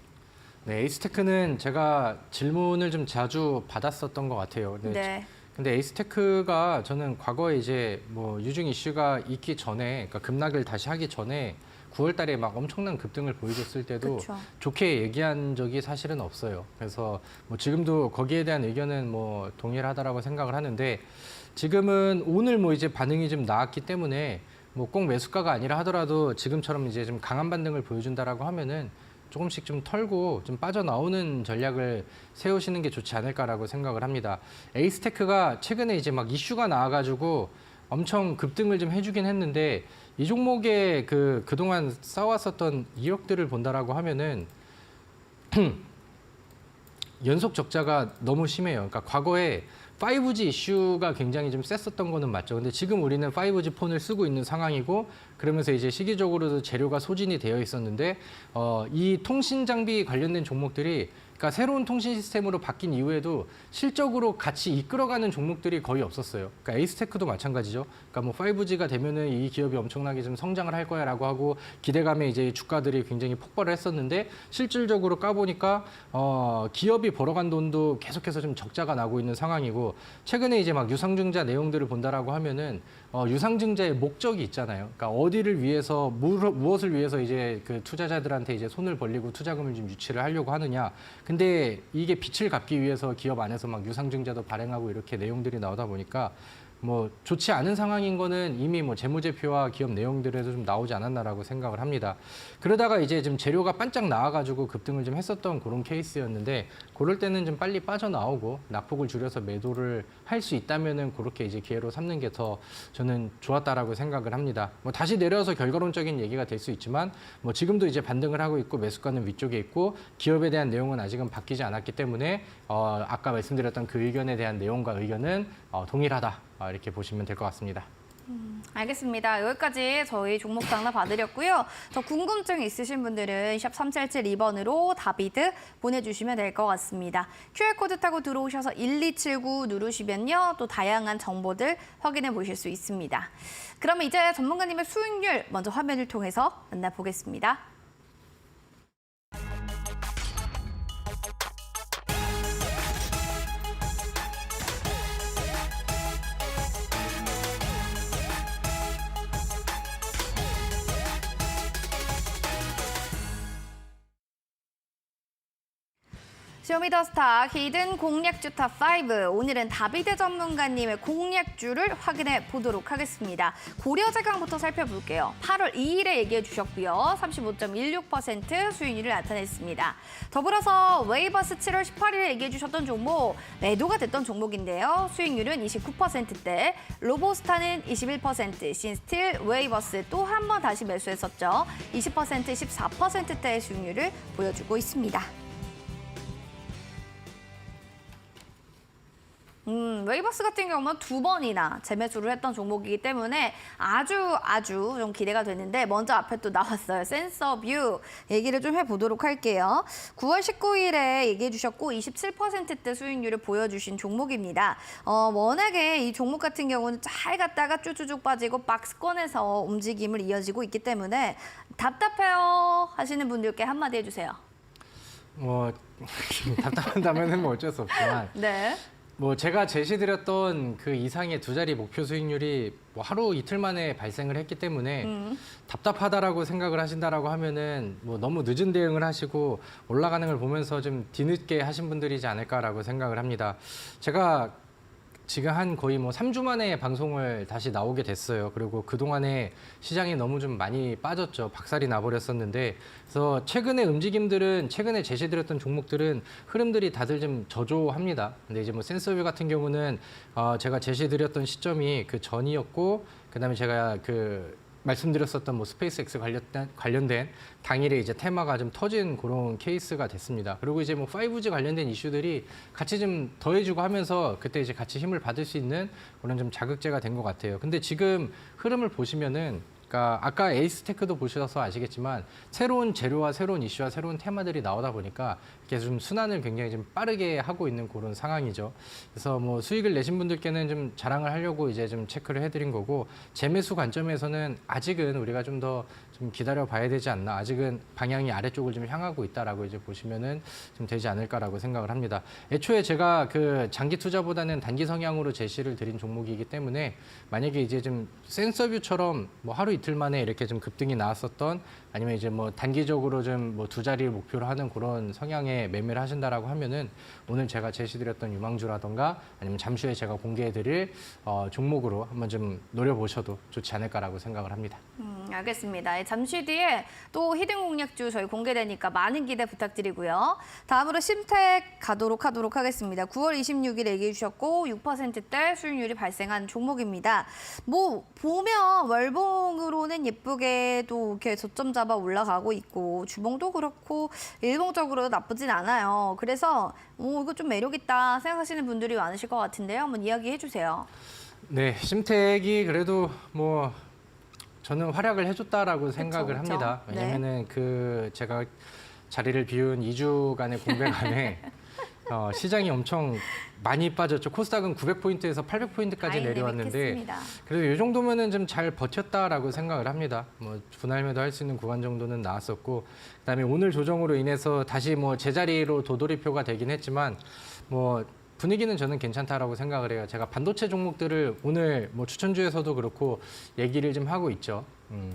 네, 에이스테크는 제가 질문을 좀 자주 받았었던 것 같아요. 네. 근데 에이스테크가 저는 과거에 이제 뭐 유증 이슈가 있기 전에, 그러니까 급락을 다시 하기 전에 9월 달에 막 엄청난 급등을 보여줬을 때도 그쵸. 좋게 얘기한 적이 사실은 없어요. 그래서 뭐 지금도 거기에 대한 의견은 뭐 동일하다라고 생각을 하는데 지금은 오늘 뭐 이제 반응이 좀 나왔기 때문에 뭐 꼭 매수가가 아니라 하더라도 지금처럼 이제 좀 강한 반등을 보여준다라고 하면은 조금씩 좀 털고 좀 빠져나오는 전략을 세우시는 게 좋지 않을까라고 생각을 합니다. 에이스테크가 최근에 이제 막 이슈가 나와가지고 엄청 급등을 좀 해주긴 했는데 이 종목의 그동안 쌓아왔었던 이력들을 본다라고 하면은 연속 적자가 너무 심해요. 그러니까 과거에 5G 이슈가 굉장히 좀 셌었던 거는 맞죠. 근데 지금 우리는 5G 폰을 쓰고 있는 상황이고 그러면서 이제 시기적으로도 재료가 소진이 되어 있었는데 이 통신 장비 관련된 종목들이 그러니까 새로운 통신 시스템으로 바뀐 이후에도 실적으로 같이 이끌어가는 종목들이 거의 없었어요. 그러니까 에이스테크도 마찬가지죠. 그러니까 뭐 5G가 되면은 이 기업이 엄청나게 좀 성장을 할 거야라고 하고 기대감에 이제 주가들이 굉장히 폭발을 했었는데 실질적으로 까보니까 기업이 벌어간 돈도 계속해서 좀 적자가 나고 있는 상황이고 최근에 이제 막 유상증자 내용들을 본다라고 하면은 유상증자의 목적이 있잖아요. 그러니까 어디를 위해서 무엇을 위해서 이제 그 투자자들한테 이제 손을 벌리고 투자금을 좀 유치를 하려고 하느냐. 근데 이게 빛을 갚기 위해서 기업 안에서 막 유상증자도 발행하고 이렇게 내용들이 나오다 보니까 뭐 좋지 않은 상황인 거는 이미 뭐 재무제표와 기업 내용들에도 좀 나오지 않았나라고 생각을 합니다. 그러다가 이제 좀 재료가 반짝 나와가지고 급등을 좀 했었던 그런 케이스였는데 그럴 때는 좀 빨리 빠져나오고 낙폭을 줄여서 매도를 할 수 있다면은 그렇게 이제 기회로 삼는 게 더 저는 좋았다라고 생각을 합니다. 뭐 다시 내려서 결과론적인 얘기가 될 수 있지만 뭐 지금도 이제 반등을 하고 있고 매수가는 위쪽에 있고 기업에 대한 내용은 아직은 바뀌지 않았기 때문에 아까 말씀드렸던 그 의견에 대한 내용과 의견은 동일하다. 이렇게 보시면 될 것 같습니다. 알겠습니다. 여기까지 저희 종목 상담 봐드렸고요. 더 궁금증 있으신 분들은 샵 3772번으로 다비드 보내주시면 될 것 같습니다. QR코드 타고 들어오셔서 1279 누르시면요. 또 다양한 정보들 확인해 보실 수 있습니다. 그러면 이제 전문가님의 수익률 먼저 화면을 통해서 만나보겠습니다. 쇼미더스타 히든 공략주 탑5 오늘은 다비드 전문가님의 공략주를 확인해 보도록 하겠습니다. 고려제강부터 살펴볼게요. 8월 2일에 얘기해 주셨고요. 35.16% 수익률을 나타냈습니다. 더불어서 웨이버스 7월 18일에 얘기해 주셨던 종목 매도가 됐던 종목인데요. 수익률은 29%대, 로보스타는 21%, 신스틸, 웨이버스 또 한 번 다시 매수했었죠. 20%, 14%대의 수익률을 보여주고 있습니다. 웨이버스 같은 경우는 2번이나 재매수를 했던 종목이기 때문에 아주 좀 기대가 되는데 먼저 앞에 또 나왔어요. 센서뷰 얘기를 좀 해보도록 할게요. 9월 19일에 얘기해 주셨고 27%대 수익률을 보여주신 종목입니다. 워낙에 이 종목 같은 경우는 잘 갔다가 쭈쭈쭉 빠지고 박스권에서 움직임을 이어지고 있기 때문에 답답해요 하시는 분들께 한마디 해주세요. 뭐 답답한다면은 뭐 어쩔 수 없지만 네. 뭐 제가 제시드렸던 그 이상의 두 자리 목표 수익률이 뭐 하루 이틀 만에 발생을 했기 때문에 답답하다라고 생각을 하신다라고 하면은 뭐 너무 늦은 대응을 하시고 올라가는 걸 보면서 좀 뒤늦게 하신 분들이지 않을까라고 생각을 합니다. 제가 지금 한 거의 뭐 3주 만에 방송을 다시 나오게 됐어요. 그리고 그동안에 시장이 너무 좀 많이 빠졌죠. 박살이 나버렸었는데 그래서 최근의 움직임들은 최근에 제시드렸던 종목들은 흐름들이 다들 좀 저조합니다. 근데 이제 뭐 센서뷰 같은 경우는 제가 제시드렸던 시점이 그 전이었고 그다음에 제가 그 말씀드렸었던 뭐 스페이스X 관련된 당일에 이제 테마가 좀 터진 그런 케이스가 됐습니다. 그리고 이제 뭐 5G 관련된 이슈들이 같이 좀 더해지고 하면서 그때 이제 같이 힘을 받을 수 있는 그런 좀 자극제가 된 것 같아요. 근데 지금 흐름을 보시면은 그러니까 아까 에이스테크도 보셔서 아시겠지만 새로운 재료와 새로운 이슈와 새로운 테마들이 나오다 보니까 이렇게 좀 순환을 굉장히 좀 빠르게 하고 있는 그런 상황이죠. 그래서 뭐 수익을 내신 분들께는 좀 자랑을 하려고 이제 좀 체크를 해드린 거고 재매수 관점에서는 아직은 우리가 좀 더 좀 기다려 봐야 되지 않나. 아직은 방향이 아래쪽을 좀 향하고 있다라고 이제 보시면은 좀 되지 않을까라고 생각을 합니다. 애초에 제가 그 장기 투자보다는 단기 성향으로 제시를 드린 종목이기 때문에 만약에 이제 좀 센서뷰처럼 뭐 하루 이틀 만에 이렇게 좀 급등이 나왔었던 아니면 이제 뭐 단기적으로 좀 뭐 두 자리를 목표로 하는 그런 성향의 매매를 하신다라고 하면은 오늘 제가 제시드렸던 유망주라던가 아니면 잠시 후에 제가 공개해드릴 종목으로 한번 좀 노려보셔도 좋지 않을까라고 생각을 합니다. 알겠습니다. 잠시 뒤에 또 히든 공략주 저희 공개되니까 많은 기대 부탁드리고요. 다음으로 심텍 가도록 하겠습니다. 9월 26일에 얘기해 주셨고 6%대 수익률이 발생한 종목입니다. 뭐 보면 월봉으로는 예쁘게 또 이렇게 저점 잡아 올라가고 있고 주봉도 그렇고 일봉적으로 나쁘진 않아요. 그래서 이거 좀 매력 있다 생각하시는 분들이 많으실 것 같은데요. 한번 이야기해 주세요. 네, 심텍이 그래도 뭐 저는 활약을 해줬다라고 생각을 그쵸. 합니다. 네. 왜냐면은 그 제가 자리를 비운 2주간의 공백안에 시장이 엄청 많이 빠졌죠. 코스닥은 900포인트에서 800포인트까지 내려왔는데 그래도 이 정도면은 좀 잘 버텼다라고 생각을 합니다. 뭐 분할 매도할 수 있는 구간 정도는 나왔었고 그다음에 오늘 조정으로 인해서 다시 뭐 제자리로 도돌이표가 되긴 했지만 뭐 분위기는 저는 괜찮다라고 생각을 해요. 제가 반도체 종목들을 오늘 뭐 추천주에서도 그렇고 얘기를 좀 하고 있죠.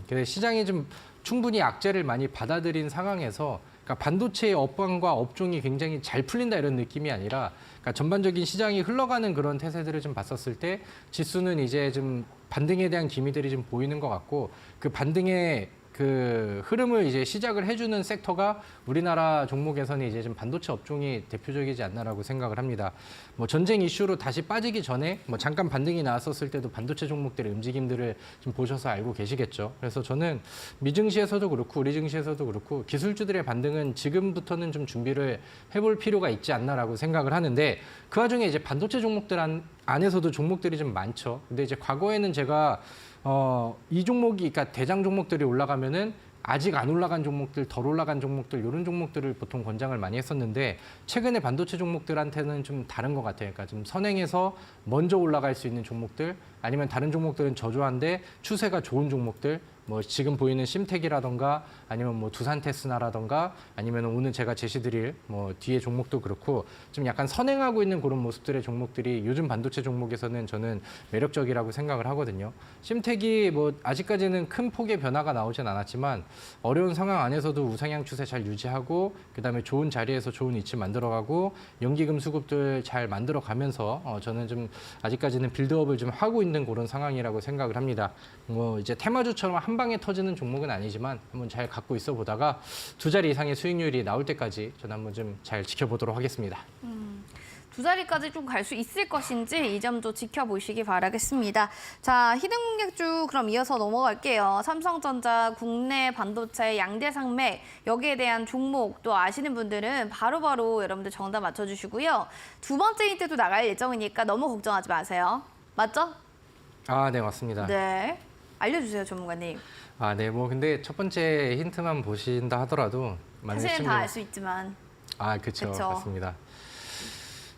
근데 시장이 좀 충분히 악재를 많이 받아들인 상황에서 그러니까 반도체의 업황과 업종이 굉장히 잘 풀린다 이런 느낌이 아니라 그러니까 전반적인 시장이 흘러가는 그런 태세들을 좀 봤었을 때 지수는 이제 좀 반등에 대한 기미들이 좀 보이는 것 같고 그 반등의 그 흐름을 이제 시작을 해주는 섹터가 우리나라 종목에서는 이제 좀 반도체 업종이 대표적이지 않나라고 생각을 합니다. 뭐 전쟁 이슈로 다시 빠지기 전에 뭐 잠깐 반등이 나왔었을 때도 반도체 종목들의 움직임들을 좀 보셔서 알고 계시겠죠. 그래서 저는 미증시에서도 그렇고 우리 증시에서도 그렇고 기술주들의 반등은 지금부터는 좀 준비를 해볼 필요가 있지 않나라고 생각을 하는데 그 와중에 이제 반도체 종목들 안에서도 종목들이 좀 많죠. 근데 이제 과거에는 제가 이 종목이, 그러니까 대장 종목들이 올라가면은 아직 안 올라간 종목들, 덜 올라간 종목들, 이런 종목들을 보통 권장을 많이 했었는데 최근에 반도체 종목들한테는 좀 다른 것 같아요. 그러니까 좀 선행해서 먼저 올라갈 수 있는 종목들, 아니면 다른 종목들은 저조한데 추세가 좋은 종목들, 뭐 지금 보이는 심텍이라던가 아니면 뭐 두산테스나라던가 아니면 오늘 제가 제시드릴 뭐 뒤에 종목도 그렇고 좀 약간 선행하고 있는 그런 모습들의 종목들이 요즘 반도체 종목에서는 저는 매력적이라고 생각을 하거든요. 심텍이 뭐 아직까지는 큰 폭의 변화가 나오진 않았지만 어려운 상황 안에서도 우상향 추세 잘 유지하고 그다음에 좋은 자리에서 좋은 위치 만들어가고 연기금 수급들 잘 만들어가면서 저는 좀 아직까지는 빌드업을 좀 하고 있는 그런 상황이라고 생각을 합니다. 뭐 이제 테마주처럼 한 방에 터지는 종목은 아니지만 한번 잘 갖고 있어 보다가 두 자리 이상의 수익률이 나올 때까지 저는 한번 좀 잘 지켜보도록 하겠습니다. 두 자리까지 좀 갈 수 있을 것인지 이 점도 지켜보시기 바라겠습니다. 자, 히든공략주 그럼 이어서 넘어갈게요. 삼성전자, 국내 반도체, 양대산맥 여기에 대한 종목 또 아시는 분들은 바로바로 여러분들 정답 맞춰주시고요. 두 번째 힌트도 나갈 예정이니까 너무 걱정하지 마세요. 맞죠? 아, 네, 맞습니다. 네. 알려주세요, 전문가님. 아, 네, 뭐 근데 첫 번째 힌트만 보신다 하더라도 많은 사실은 시청자- 다 알 수 있지만. 아, 그렇죠. 그쵸. 맞습니다.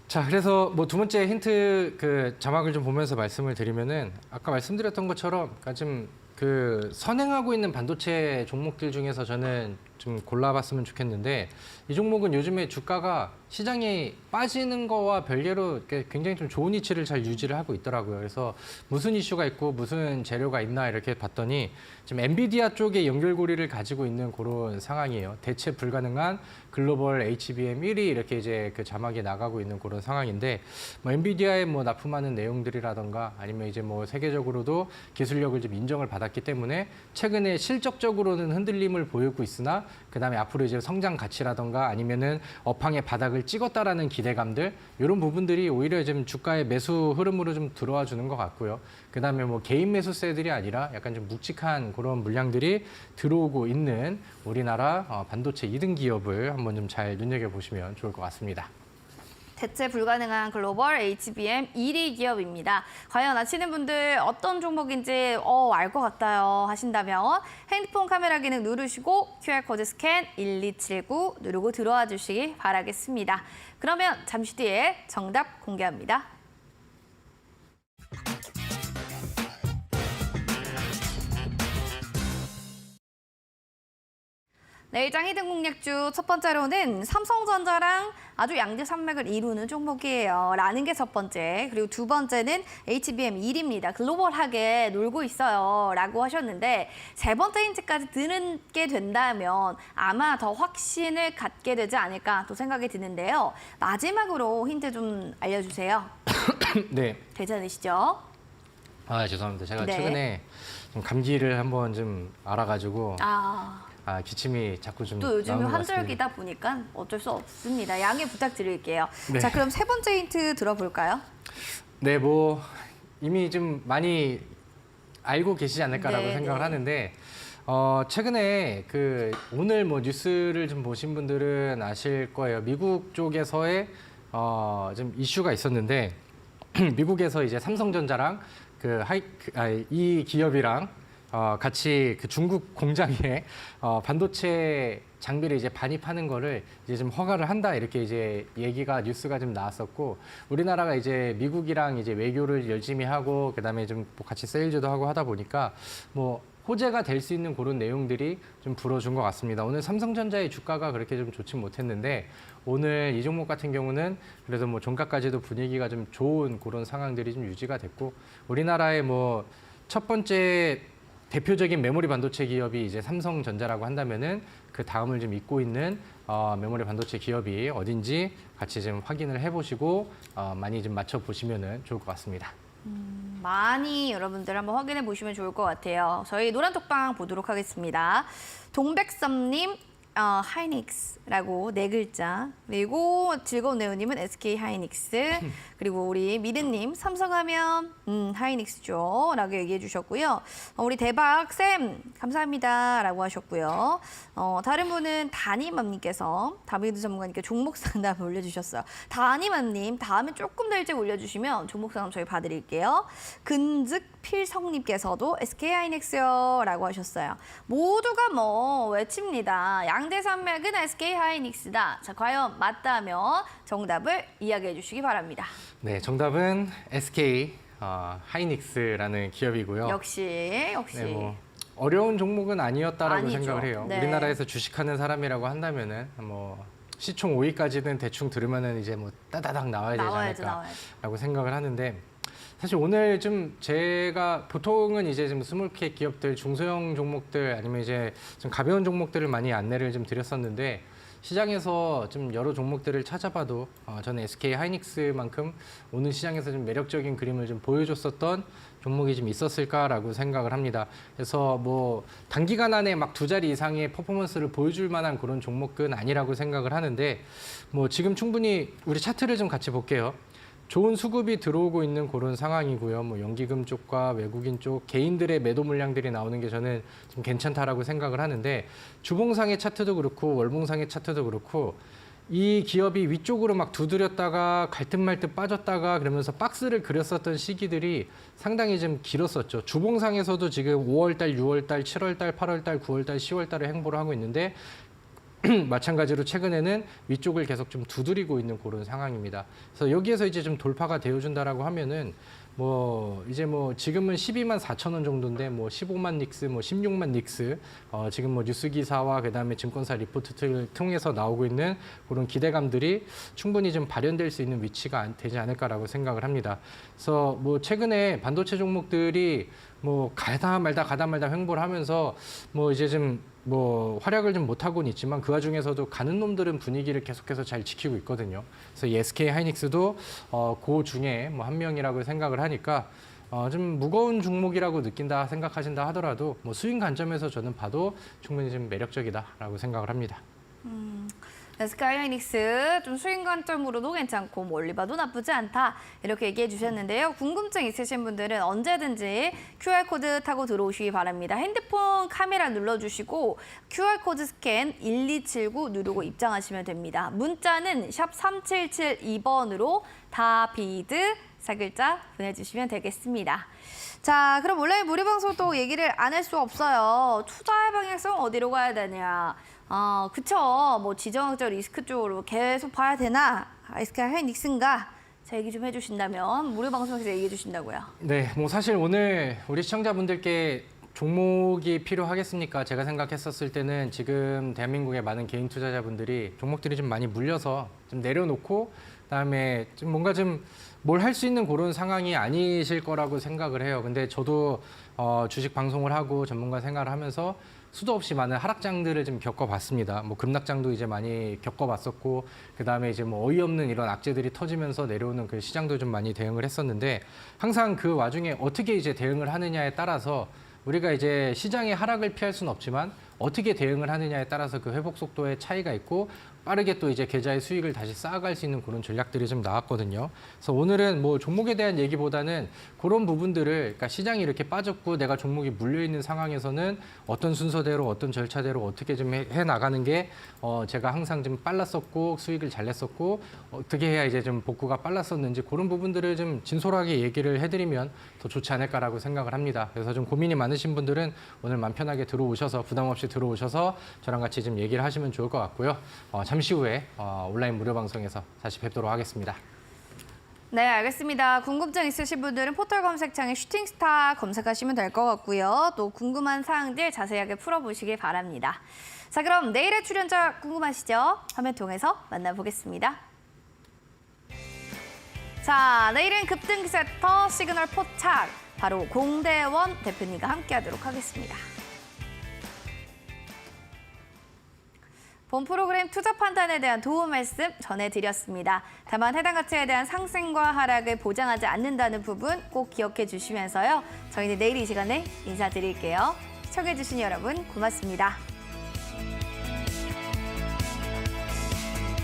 자, 그래서 뭐 두 번째 힌트 그 자막을 좀 보면서 말씀을 드리면은 아까 말씀드렸던 것처럼 그러니까 좀 그 선행하고 있는 반도체 종목들 중에서 저는 좀 골라봤으면 좋겠는데 이 종목은 요즘에 주가가 시장이 빠지는 거와 별개로 굉장히 좀 좋은 위치를 잘 유지를 하고 있더라고요. 그래서 무슨 이슈가 있고 무슨 재료가 있나 이렇게 봤더니 지금 엔비디아 쪽에 연결고리를 가지고 있는 그런 상황이에요. 대체 불가능한 글로벌 HBM 1위 이렇게 이제 그 자막이 나가고 있는 그런 상황인데 뭐 엔비디아에 뭐 납품하는 내용들이라던가 아니면 이제 뭐 세계적으로도 기술력을 좀 인정을 받았기 때문에 최근에 실적적으로는 흔들림을 보이고 있으나 그다음에 앞으로 이제 성장 가치라던가 아니면은 업황의 바닥을 찍었다라는 기대감들 이런 부분들이 오히려 좀 주가의 매수 흐름으로 좀 들어와 주는 것 같고요. 그다음에 뭐 개인 매수세들이 아니라 약간 좀 묵직한 그런 물량들이 들어오고 있는 우리나라 반도체 2등 기업을 한번 좀 잘 눈여겨 보시면 좋을 것 같습니다. 대체 불가능한 글로벌 HBM 1위 기업입니다. 과연 아시는 분들 어떤 종목인지 알 것 같아요 하신다면 핸드폰 카메라 기능 누르시고 QR코드 스캔 1279 누르고 들어와 주시기 바라겠습니다. 그러면 잠시 뒤에 정답 공개합니다. 네, 일장 히든공략주 첫 번째로는 삼성전자랑 아주 양대산맥을 이루는 종목이에요. 라는 게 첫 번째. 그리고 두 번째는 HBM 1입니다. 글로벌하게 놀고 있어요. 라고 하셨는데 세 번째 힌트까지 듣게 된다면 아마 더 확신을 갖게 되지 않을까 또 생각이 드는데요. 마지막으로 힌트 좀 알려주세요. 네. 괜찮으시죠? 아, 죄송합니다. 제가 네. 최근에 좀 감기를 한번 좀 알아가지고 기침이 자꾸 좀 또 요즘에 나오는 것 같습니다. 환절기다 보니까 어쩔 수 없습니다. 양해 부탁드릴게요. 네. 자, 그럼 세 번째 힌트 들어볼까요? 네, 뭐 이미 좀 많이 알고 계시지 않을까라고 네, 생각을 네. 하는데 최근에 그 오늘 뭐 뉴스를 좀 보신 분들은 아실 거예요. 미국 쪽에서의 좀 이슈가 있었는데 미국에서 이제 삼성전자랑 이 기업이랑 같이 그 중국 공장에 반도체 장비를 이제 반입하는 거를 이제 좀 허가를 한다 이렇게 이제 얘기가 뉴스가 좀 나왔었고 우리나라가 이제 미국이랑 이제 외교를 열심히 하고 그다음에 좀뭐 같이 세일즈도 하고 하다 보니까 뭐 호재가 될 수 있는 그런 내용들이 좀 불어준 것 같습니다. 오늘 삼성전자의 주가가 그렇게 좀 좋지 못했는데 오늘 이 종목 같은 경우는 그래도 뭐 종가까지도 분위기가 좀 좋은 그런 상황들이 좀 유지가 됐고 우리나라의 뭐 첫 번째 대표적인 메모리 반도체 기업이 이제 삼성전자라고 한다면은 그 다음을 좀 잇고 있는 메모리 반도체 기업이 어딘지 같이 좀 확인을 해보시고 많이 좀 맞춰보시면 좋을 것 같습니다. 많이 여러분들 한번 확인해 보시면 좋을 것 같아요. 저희 노란톡방 보도록 하겠습니다. 동백섬님, 하이닉스라고 네 글자. 그리고 즐거운 네오님은 SK 하이닉스. 그리고 우리 미르님, 삼성하면 하이닉스죠. 라고 얘기해 주셨고요. 우리 대박쌤, 감사합니다. 라고 하셨고요. 다른 분은 다니맘님께서 다비드 전문가님께 종목 상담 올려주셨어요. 다니맘님, 다음에 조금 더 일찍 올려주시면 종목 상담 저희 봐드릴게요. 근즉 필성님께서도 SK 하이닉스요. 라고 하셨어요. 모두가 뭐 외칩니다. 양대 산맥은 SK 하이닉스다. 자, 과연 맞다면 정답을 이야기해 주시기 바랍니다. 네, 정답은 SK 하이닉스라는 기업이고요. 역시. 네, 뭐 어려운 종목은 아니었다라고 아니죠. 생각을 해요. 네. 우리나라에서 주식하는 사람이라고 한다면은 뭐 시총 5위까지는 대충 들으면은 이제 뭐 따다닥 나와야 되지 않을까라고 생각을 하는데 사실 오늘 좀 제가 보통은 이제 좀 스몰캡 기업들, 중소형 종목들 아니면 이제 좀 가벼운 종목들을 많이 안내를 좀 드렸었는데 시장에서 좀 여러 종목들을 찾아봐도 저는 SK 하이닉스만큼 오늘 시장에서 좀 매력적인 그림을 좀 보여줬었던 종목이 좀 있었을까라고 생각을 합니다. 그래서 뭐 단기간 안에 막 두 자리 이상의 퍼포먼스를 보여줄 만한 그런 종목은 아니라고 생각을 하는데 뭐 지금 충분히 우리 차트를 좀 같이 볼게요. 좋은 수급이 들어오고 있는 그런 상황이고요. 뭐 연기금 쪽과 외국인 쪽 개인들의 매도 물량들이 나오는 게 저는 좀 괜찮다라고 생각을 하는데 주봉상의 차트도 그렇고 월봉상의 차트도 그렇고 이 기업이 위쪽으로 막 두드렸다가 갈듯 말듯 빠졌다가 그러면서 박스를 그렸었던 시기들이 상당히 좀 길었었죠. 주봉상에서도 지금 5월달, 6월달, 7월달, 8월달, 9월달, 10월달에 행보를 하고 있는데 마찬가지로 최근에는 위쪽을 계속 좀 두드리고 있는 그런 상황입니다. 그래서 여기에서 이제 좀 돌파가 되어준다라고 하면은 뭐 이제 뭐 지금은 12만 4천 원 정도인데 뭐 15만 닉스, 뭐 16만 닉스 지금 뭐 뉴스 기사와 그다음에 증권사 리포트를 통해서 나오고 있는 그런 기대감들이 충분히 좀 발현될 수 있는 위치가 되지 않을까라고 생각을 합니다. 그래서 뭐 최근에 반도체 종목들이 뭐 가다 말다 횡보를 하면서 뭐 이제 좀 뭐 활약을 좀 못하고는 있지만 그 와중에서도 가는 놈들은 분위기를 계속해서 잘 지키고 있거든요. 그래서 이 SK 하이닉스도 그 중에 뭐 한 명이라고 생각을 하니까 좀 무거운 종목이라고 느낀다 생각하신다 하더라도 뭐 수익 관점에서 저는 봐도 충분히 좀 매력적이다라고 생각을 합니다. SK 하이닉스 좀 수익 관점으로도 괜찮고 멀리 봐도 나쁘지 않다 이렇게 얘기해 주셨는데요. 궁금증 있으신 분들은 언제든지 QR코드 타고 들어오시기 바랍니다. 핸드폰 카메라 눌러주시고 QR코드 스캔 1279 누르고 입장하시면 됩니다. 문자는 샵 3772번으로 다비드 4글자 보내주시면 되겠습니다. 자, 그럼 온라인 무료 방송도 얘기를 안 할 수 없어요. 투자의 방향성 어디로 가야 되냐. 그쵸. 뭐 지정학적 리스크 쪽으로 계속 봐야 되나? SK 하이닉스인가? 자, 얘기 좀 해주신다면 무료 방송에서 얘기해 주신다고요. 네, 뭐 사실 오늘 우리 시청자분들께 종목이 필요하겠습니까? 제가 생각했었을 때는 지금 대한민국의 많은 개인 투자자분들이 종목들이 좀 많이 물려서 좀 내려놓고 그다음에 좀 뭔가 좀 뭘 할 수 있는 그런 상황이 아니실 거라고 생각을 해요. 근데 저도 주식 방송을 하고 전문가 생활을 하면서 수도 없이 많은 하락장들을 좀 겪어봤습니다. 뭐 급락장도 이제 많이 겪어봤었고, 그 다음에 이제 뭐 어이없는 이런 악재들이 터지면서 내려오는 그 시장도 좀 많이 대응을 했었는데, 항상 그 와중에 어떻게 이제 대응을 하느냐에 따라서 우리가 이제 시장의 하락을 피할 수는 없지만 어떻게 대응을 하느냐에 따라서 그 회복 속도의 차이가 있고 빠르게 또 이제 계좌의 수익을 다시 쌓아갈 수 있는 그런 전략들이 좀 나왔거든요. 그래서 오늘은 뭐 종목에 대한 얘기보다는 그런 부분들을, 그러니까 시장이 이렇게 빠졌고 내가 종목이 물려 있는 상황에서는 어떤 순서대로 어떤 절차대로 어떻게 좀 해 나가는 게 제가 항상 좀 빨랐었고 수익을 잘 냈었고 어떻게 해야 이제 좀 복구가 빨랐었는지 그런 부분들을 좀 진솔하게 얘기를 해드리면 더 좋지 않을까라고 생각을 합니다. 그래서 좀 고민이 많으신 분들은 오늘 마음 편하게 들어오셔서 부담 없이 들어오셔서 저랑 같이 좀 얘기를 하시면 좋을 것 같고요. 잠시 후에 온라인 무료 방송에서 다시 뵙도록 하겠습니다. 네, 알겠습니다. 궁금증 있으신 분들은 포털 검색창에 슈팅스타 검색하시면 될 것 같고요. 또 궁금한 사항들 자세하게 풀어보시길 바랍니다. 자, 그럼 내일의 출연자 궁금하시죠? 화면 통해서 만나보겠습니다. 자, 내일은 급등세터 시그널 포착, 바로 공대원 대표님과 함께하도록 하겠습니다. 본 프로그램 투자 판단에 대한 도움 말씀 전해드렸습니다. 다만 해당 가치에 대한 상승과 하락을 보장하지 않는다는 부분 꼭 기억해 주시면서요. 저희는 내일 이 시간에 인사드릴게요. 시청해주신 여러분 고맙습니다.